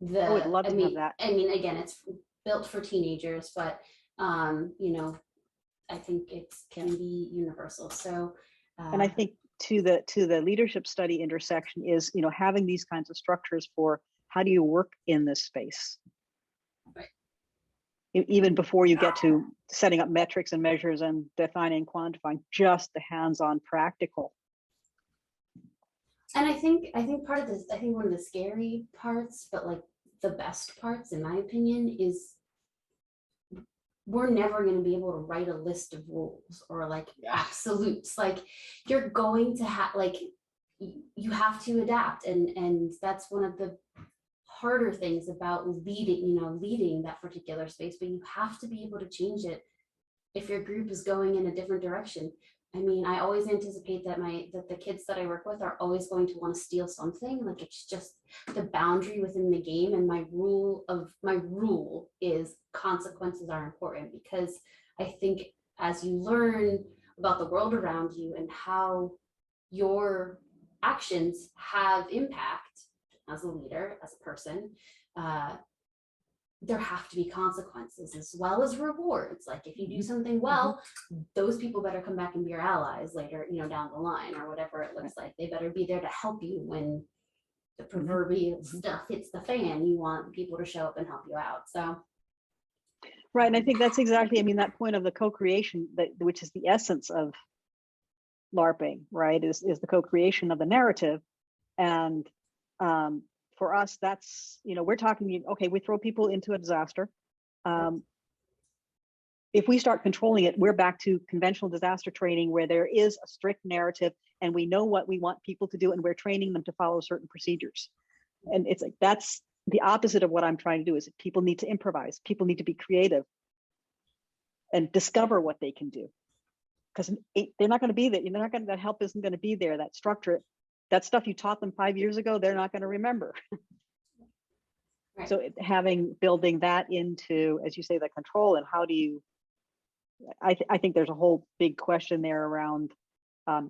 the. I would love to have that. I mean, again, it's built for teenagers, but I think it can be universal. So, and I think to the leadership study intersection is, having these kinds of structures for how do you work in this space. Right. Even before you get to setting up metrics and measures and defining, quantifying, just the hands-on practical. And I think part of this, I think one of the scary parts, but like the best parts, in my opinion, is we're never going to be able to write a list of rules or like absolutes. Like, you're going to have, like, you have to adapt, and that's one of the harder things about leading that particular space. But you have to be able to change it if your group is going in a different direction. I mean, I always anticipate that the kids that I work with are always going to want to steal something. Like, it's just the boundary within the game. And my rule is consequences are important, because I think as you learn about the world around you and how your actions have impact as a leader, as a person, there have to be consequences as well as rewards. Like, if you do something well, those people better come back and be your allies later, down the line, or whatever it looks like. They better be there to help you when the proverbial stuff hits the fan. You want people to show up and help you out. So. Right, and I think that's exactly, that point of the co-creation, which is the essence of LARPing, right, is the co-creation of the narrative. And for us, that's, we're talking, okay, we throw people into a disaster. If we start controlling it, we're back to conventional disaster training, where there is a strict narrative and we know what we want people to do, and we're training them to follow certain procedures. And it's like, that's the opposite of what I'm trying to do. Is that people need to improvise, people need to be creative and discover what they can do, because they're not going to be there. That help isn't going to be there. That structure, that stuff you taught them 5 years ago, they're not going to remember. Right. So building that into, as you say, the control, and how do you, I think there's a whole big question there around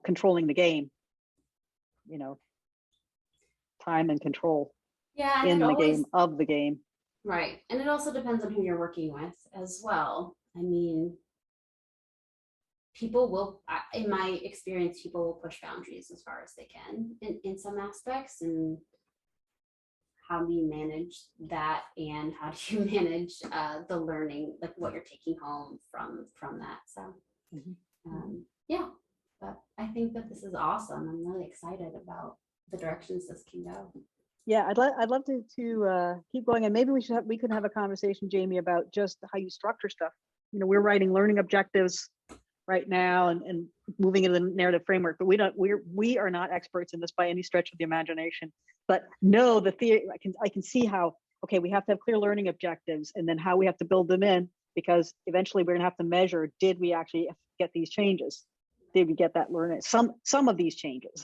controlling the game, time and control in the game of the game. Right. And it also depends on who you're working with as well. I mean, people will, in my experience, people will push boundaries as far as they can in some aspects. And how do you manage that? And how do you manage the learning, like what you're taking home from that? So, yeah, but I think that this is awesome. I'm really excited about the directions this can go. Yeah, I'd love to keep going, and maybe we could have a conversation, Jamie, about just how you structure stuff. We're writing learning objectives right now and moving into the narrative framework, but we are not experts in this by any stretch of the imagination. But no, the theory, I can see how, okay, we have to have clear learning objectives, and then how we have to build them in, because eventually we're going to have to measure, did we actually get these changes? Did we get that learning? Some of these changes.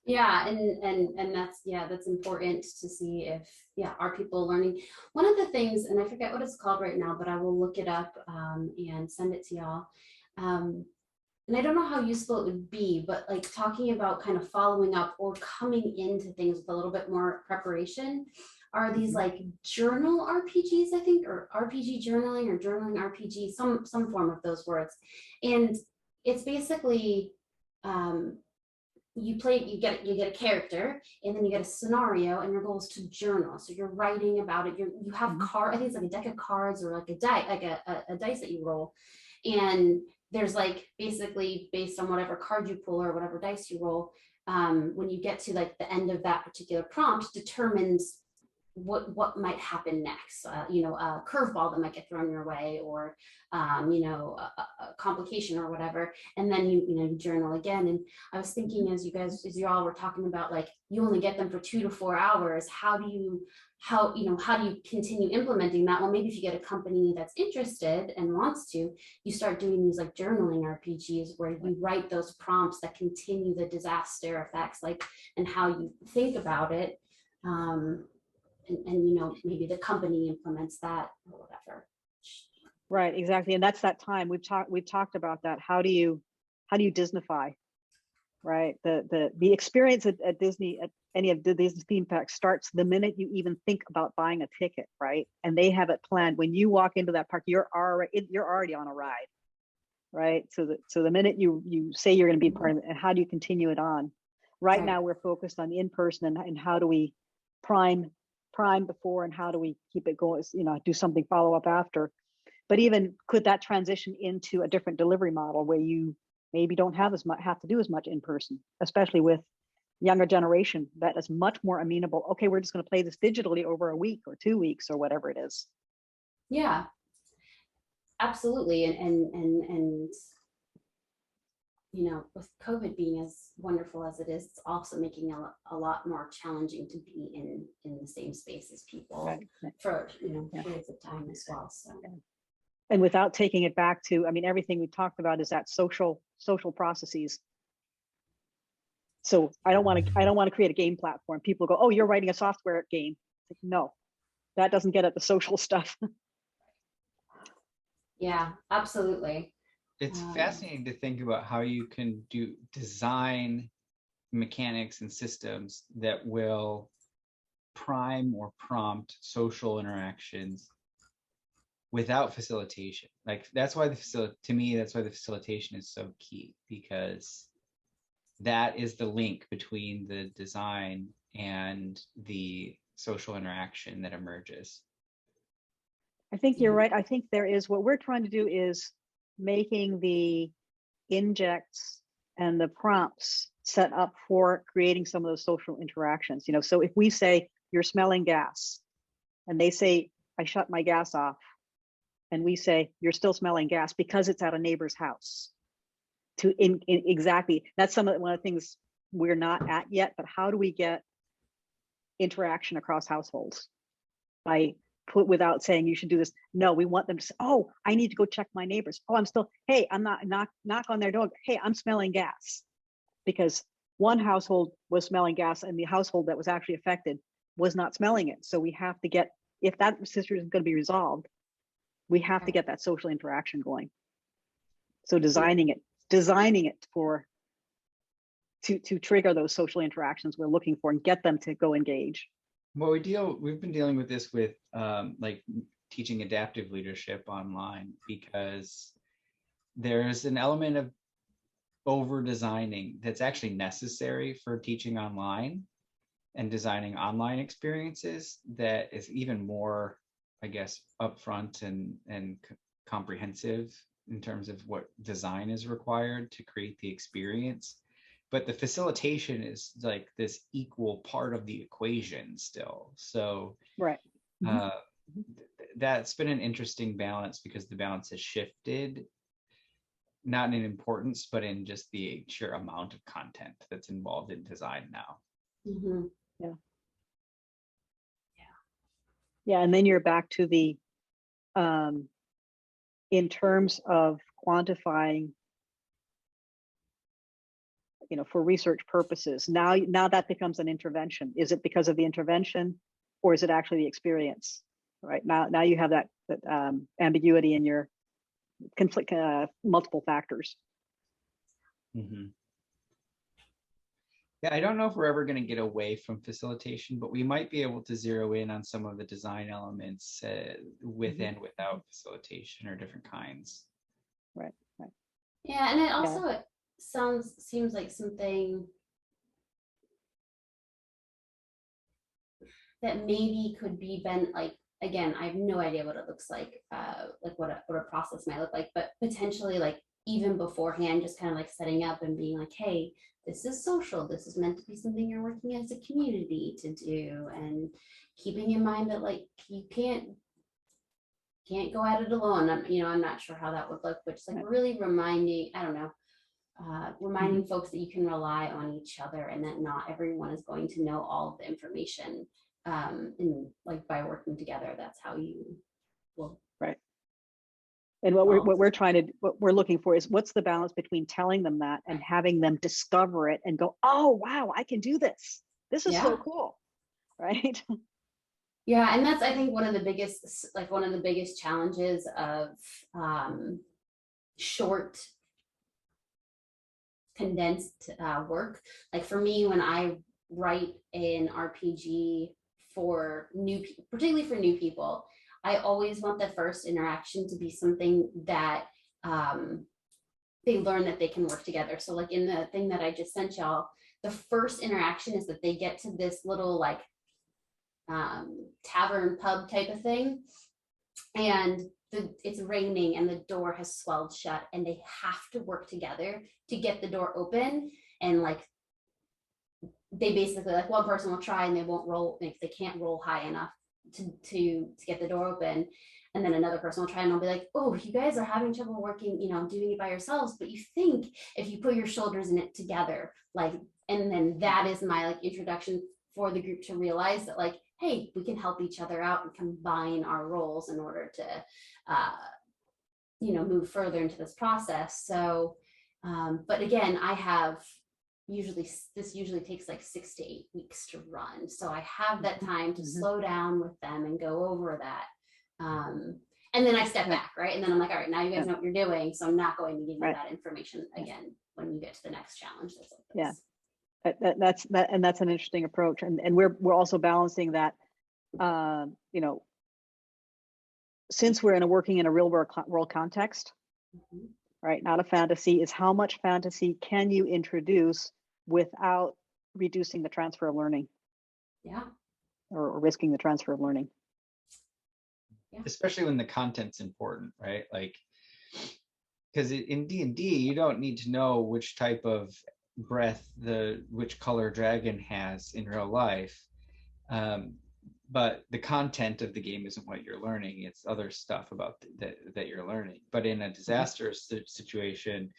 Yeah, and that's important to see if, are people learning? One of the things, and I forget what it's called right now, but I will look it up and send it to y'all. And I don't know how useful it would be, but like talking about kind of following up or coming into things with a little bit more preparation are these like journal RPGs, I think, or RPG journaling or journaling RPG, some form of those words. And it's basically, you get a character, and then you get a scenario, and your goal is to journal. So you're writing about it. You have I think it's like a deck of cards or like a dice that you roll, and there's like basically based on whatever card you pull or whatever dice you roll, when you get to like the end of that particular prompt determines what might happen next, a curveball that might get thrown your way, or a complication or whatever. And then you journal again. And I was thinking, as you all were talking about, like, you only get them for 2 to 4 hours, how do you continue implementing that? Well, maybe if you get a company that's interested and wants to, you start doing these like journaling RPGs where you write those prompts that continue the disaster effects, like, and how you think about it. And maybe the company implements that or whatever. Right, exactly. And that's that time we've talked about that. How do you Disneyfy, right? The experience at Disney, at any of the Disney theme parks, starts the minute you even think about buying a ticket, right? And they have it planned. When you walk into that park, you're already on a ride, right? So the minute you say you're going to be part of it, and how do you continue it on? Right now, we're focused on in-person and how do we prime before, and how do we keep it going, do something follow up after. But even could that transition into a different delivery model where you maybe don't have to do as much in person, especially with younger generation that is much more amenable. Okay, we're just going to play this digitally over a week or 2 weeks or whatever it is. Yeah, absolutely. And with COVID being as wonderful as it is, it's also making a lot more challenging to be in the same space as people, right, for periods of time as well. So, and without taking it back to, everything we talked about is that social processes. So I don't want to create a game platform. People go, oh, you're writing a software game. Like, no, that doesn't get at the social stuff. Yeah, absolutely. It's fascinating to think about how you can design mechanics and systems that will prime or prompt social interactions without facilitation. Like, that's why to me, that's why the facilitation is so key, because that is the link between the design and the social interaction that emerges. I think you're right. I think there is, what we're trying to do is making the injects and the prompts set up for creating some of those social interactions. So if we say you're smelling gas, and they say I shut my gas off, and we say you're still smelling gas because it's at a neighbor's house. Exactly, that's one of the things we're not at yet. But how do we get interaction across households without saying you should do this? No, we want them to say, oh, I need to go check my neighbors. Oh, hey, I'm not knock on their door. Hey, I'm smelling gas, because one household was smelling gas and the household that was actually affected was not smelling it. So we have to get, if that situation is going to be resolved, we have to get that social interaction going. So designing it to trigger those social interactions we're looking for and get them to go engage. Well, we've been dealing with this with like teaching adaptive leadership online, because there's an element of over designing that's actually necessary for teaching online and designing online experiences that is even more, I guess, upfront and comprehensive in terms of what design is required to create the experience. But the facilitation is like this equal part of the equation still. So right. That's been an interesting balance, because the balance has shifted, not in importance, but in just the sheer amount of content that's involved in design now. Mm-hmm. Yeah, and then you're back to the, in terms of quantifying, for research purposes. Now that becomes an intervention. Is it because of the intervention, or is it actually the experience? Right now you have that ambiguity in your conflict, multiple factors. Mm-hmm. Yeah, I don't know if we're ever going to get away from facilitation, but we might be able to zero in on some of the design elements with and without facilitation, or different kinds. Right. Yeah, and it also seems like something that maybe could be like, again, I have no idea what it looks like what a process might look like, but potentially like even beforehand, just kind of like setting up and being like, hey, this is social. This is meant to be something you're working as a community to do, and keeping in mind that like you can't go at it alone. I'm not sure how that would look, but just like really reminding, I don't know, reminding folks that you can rely on each other and that not everyone is going to know all of the information. And like by working together, that's how you will. Right. And what we're looking for is what's the balance between telling them that and having them discover it and go, oh, wow, I can do this. This is so cool. Right. Yeah. And that's, I think, one of the biggest challenges of short, condensed work. Like for me, when I write an RPG for particularly for new people, I always want the first interaction to be something that they learn that they can work together. So like in the thing that I just sent y'all, the first interaction is that they get to this little like tavern pub type of thing, and it's raining and the door has swelled shut, and they have to work together to get the door open. And like they basically, like, one person will try and they won't roll, if they can't roll high enough to get the door open, and then another person will try and they'll be like, oh, you guys are having trouble working, doing it by yourselves, but you think if you put your shoulders in it together, like, and then that is my like introduction for the group to realize that like, hey, we can help each other out and combine our roles in order to move further into this process. So but again, this usually takes like 6 to 8 weeks to run. So I have that time to slow down with them and go over that. And then I step back, right? And then I'm like, all right, now you guys know what you're doing. So I'm not going to give you that information again when you get to the next challenge. That's like this. That's an interesting approach. And we're also balancing that, since we're working in a real world context, right? Not a fantasy, is how much fantasy can you introduce without reducing the transfer of learning? Yeah. Or risking the transfer of learning. Yeah. Especially when the content's important, right? Like, because in D&D, you don't need to know which type of breath which color dragon has in real life. But the content of the game isn't what you're learning. It's other stuff about that you're learning. But in a disastrous situation,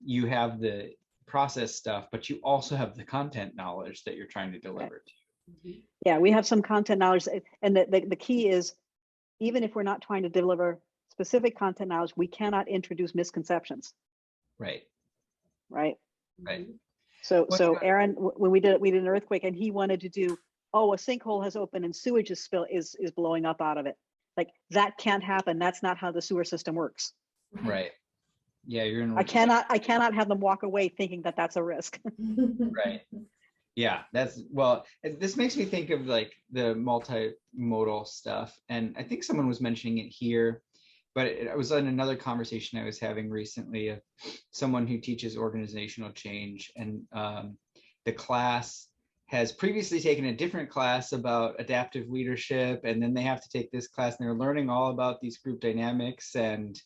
you have the process stuff, but you also have the content knowledge that you're trying to deliver to. Yeah, we have some content knowledge. And the key is, even if we're not trying to deliver specific content knowledge, we cannot introduce misconceptions. Right. Right. Right. So Aaron, when we did an earthquake, and he wanted to do, a sinkhole has opened and sewage is blowing up out of it. Like, that can't happen. That's not how the sewer system works. Right. Yeah, you're in. I cannot have them walk away thinking that that's a risk. Right. Yeah, this makes me think of like the multimodal stuff. And I think someone was mentioning it here, but it was in another conversation I was having recently of someone who teaches organizational change. And the class has previously taken a different class about adaptive leadership. And then they have to take this class and they're learning all about these group dynamics and,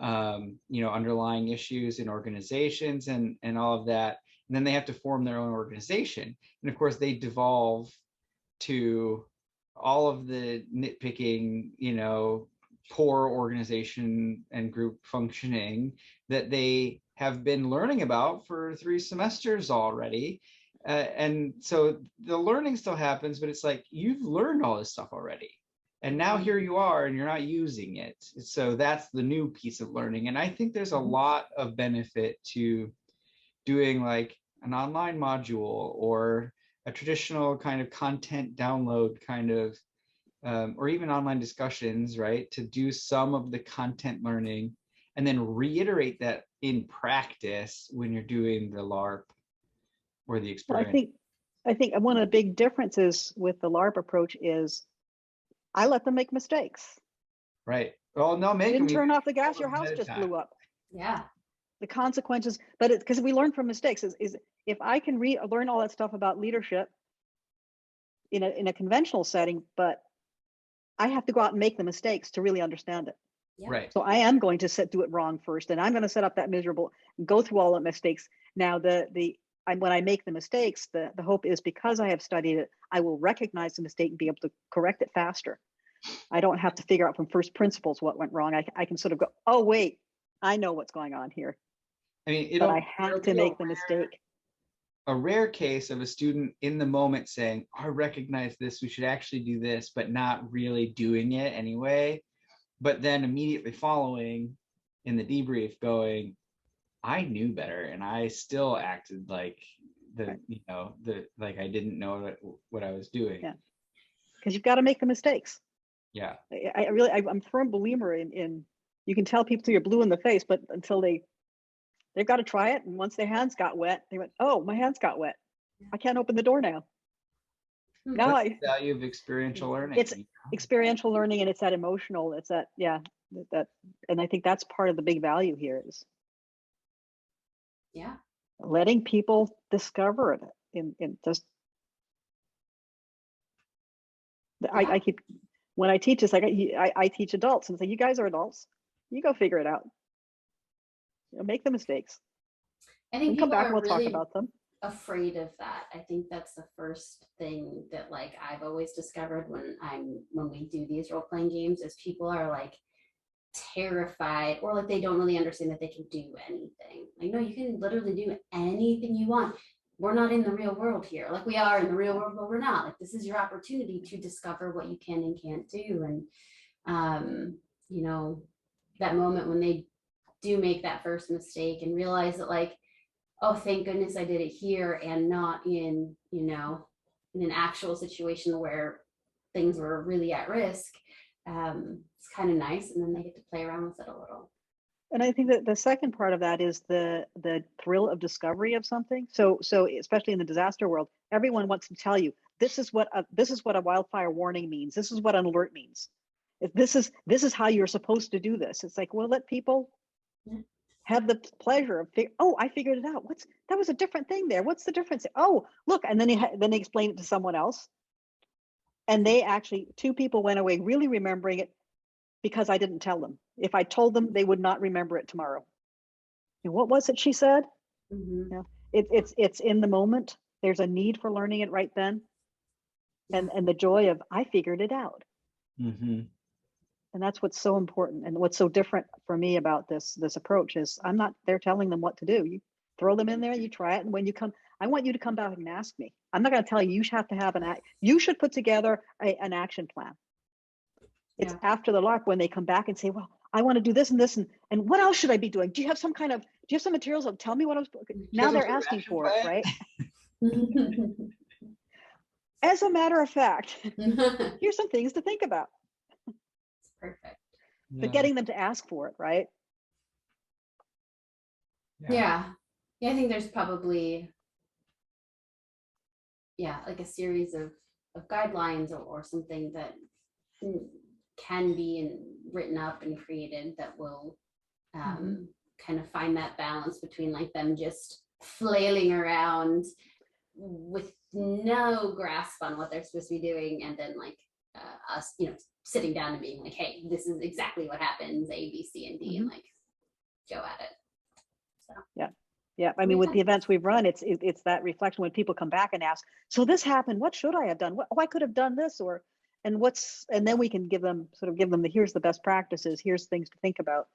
underlying issues in organizations and all of that. And then they have to form their own organization. And of course, they devolve to all of the nitpicking, poor organization and group functioning that they have been learning about for 3 semesters already. And so the learning still happens, but it's like, you've learned all this stuff already. And now here you are and you're not using it. So that's the new piece of learning. And I think there's a lot of benefit to doing like an online module or a traditional kind of content download kind of, or even online discussions, right? To do some of the content learning and then reiterate that in practice when you're doing the LARP or the experience. Well, I think one of the big differences with the LARP approach is I let them make mistakes. Right. Well, no, you didn't turn off the gas, your house just blew up. Yeah. The consequences, but it's because we learn from mistakes. Is if I can learn all that stuff about leadership in a conventional setting, but I have to go out and make the mistakes to really understand it. Yeah. Right. So I am going to do it wrong first, and I'm going to set up that miserable, go through all the mistakes. Now, when I make the mistakes, the hope is because I have studied it, I will recognize the mistake and be able to correct it faster. I don't have to figure out from first principles what went wrong. I can sort of go, oh, wait, I know what's going on here. I mean, But I have to make the mistake. A rare case of a student in the moment saying, I recognize this, we should actually do this, but not really doing it anyway. But then immediately following in the debrief going, I knew better and I still acted like like I didn't know what I was doing. Yeah. Because you've got to make the mistakes. Yeah. I'm a firm believer in you can tell people till you're blue in the face, but until they've got to try it. And once their hands got wet, they went, oh, my hands got wet. I can't open the door now. Now That's the value of experiential learning. It's experiential learning, and it's that emotional, it's that, and I think that's part of the big value here is letting people discover it in just, I keep, when I teach, it's like I teach adults and say, you guys are adults, you go figure it out. Make the mistakes. I think and people come back, are we'll really talk about them. afraid of that. I think that's the first thing that like I've always discovered when we do these role-playing games is people are like terrified or like they don't really understand that they can do anything. Like, no, you can literally do anything you want. We're not in the real world here. Like we are in the real world, but we're not. Like this is your opportunity to discover what you can and can't do. And that moment when they do make that first mistake and realize that like, oh, thank goodness I did it here and not in an actual situation where things were really at risk. It's kind of nice, and then they get to play around with it a little. And I think that the second part of that is the thrill of discovery of something. So especially in the disaster world, everyone wants to tell you this is what a wildfire warning means. This is what an alert means. If this is how you're supposed to do this. It's like, well, let people have the pleasure of I figured it out. That was a different thing there. What's the difference? Oh, look, and then they explain it to someone else, and they actually, two people went away really remembering it because I didn't tell them. If I told them, they would not remember it tomorrow. And what was it she said? Mm-hmm. It's in the moment. There's a need for learning it right then, and the joy of I figured it out. Mm-hmm. And that's what's so important, and what's so different for me about this approach is I'm not there telling them what to do. You throw them in there, you try it, and when you come, I want you to come back and ask me. I'm not going to tell you have to have you should put together an action plan. It's after the lark when they come back and say, well, I want to do this and this and what else should I be doing? Do you have some materials? Tell me what I was. Now they're asking for it, right? As a matter of fact, here's some things to think about. Perfect. But getting them to ask for it, right? Yeah, I think there's probably like a series of guidelines or something that can be written up and created that will kind of find that balance between like them just flailing around with no grasp on what they're supposed to be doing, and then like us sitting down and being like, hey, this is exactly what happens, A, B, C, and D, and like go at it. So yeah. I mean, with the events we've run, it's that reflection when people come back and ask, so this happened, what should I have done? I could have done this, and then we can give them the here's the best practices, here's things to think about.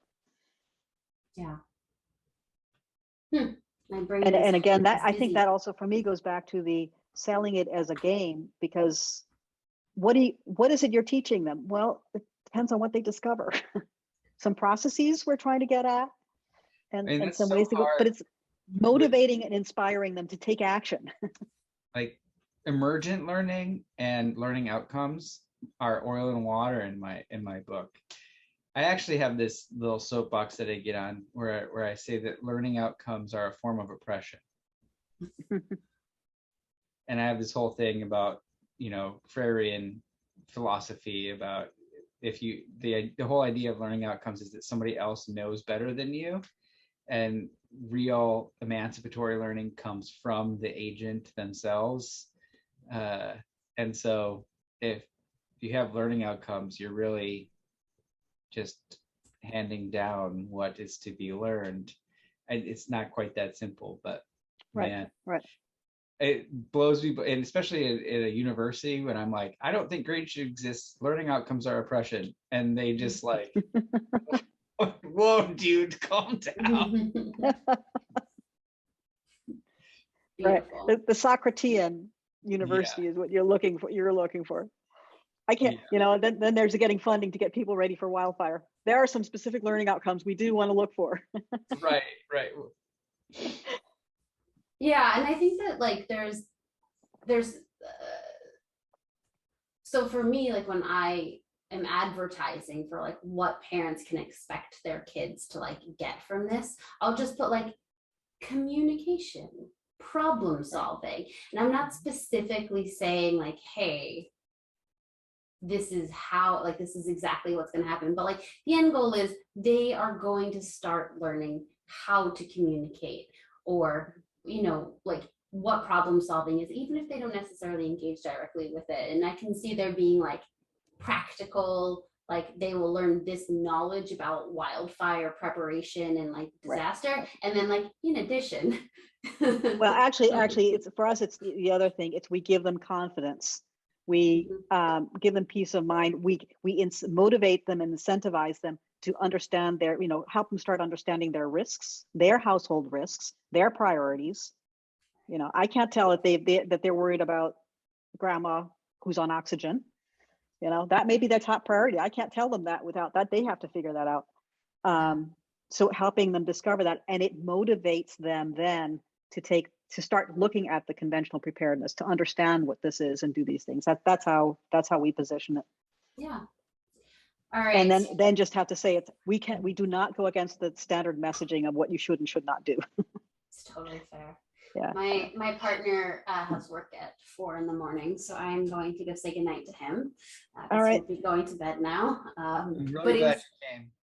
And again, that I think that also for me goes back to the selling it as a game, because what is it you're teaching them? Well, it depends on what they discover. Some processes we're trying to get at, and some ways to go, but it's motivating and inspiring them to take action. Like emergent learning and learning outcomes are oil and water in my book. I actually have this little soapbox that I get on where I say that learning outcomes are a form of oppression. And I have this whole thing about Freirean philosophy about the whole idea of learning outcomes is that somebody else knows better than you, and real emancipatory learning comes from the agent themselves. And so if you have learning outcomes, you're really just handing down what is to be learned. And it's not quite that simple, but Right, man, right. it blows me, and especially in a university when I'm like, I don't think grades should exist. Learning outcomes are oppression. And they just like, whoa, dude, calm down. Right. Beautiful. The Socratean Yeah, university is what you're looking for. You're looking for. I can't, yeah, you know, then there's getting funding to get people ready for wildfire. There are some specific learning outcomes we do want to look for. right, right. Yeah, and I think that like there's so for me, like when I am advertising for like what parents can expect their kids to like get from this, I'll just put like communication, problem solving. And I'm not specifically saying like, hey, this is how, like, this is exactly what's going to happen. But like the end goal is they are going to start learning how to communicate, or, you know, like what problem solving is, even if they don't necessarily engage directly with it. And I can see there being like practical, like they will learn this knowledge about wildfire preparation and like disaster. Right. And then like, in addition. Well, actually, it's for us, it's the other thing. It's we give them confidence. We give them peace of mind. We motivate them and incentivize them to understand their, you know, help them start understanding their risks, their household risks, their priorities. You know, I can't tell if that they're worried about grandma who's on oxygen. You know, that may be their top priority. I can't tell them that. Without that, they have to figure that out. So helping them discover that, and it motivates them then to start looking at the conventional preparedness, to understand what this is and do these things. That's how we position it. Yeah. All right. And then just have to say we do not go against the standard messaging of what you should and should not do. It's totally fair. Yeah. My partner has work at 4 a.m, so I'm going to go say goodnight to him. All right. He'll be going to bed now. I'm really But glad you came.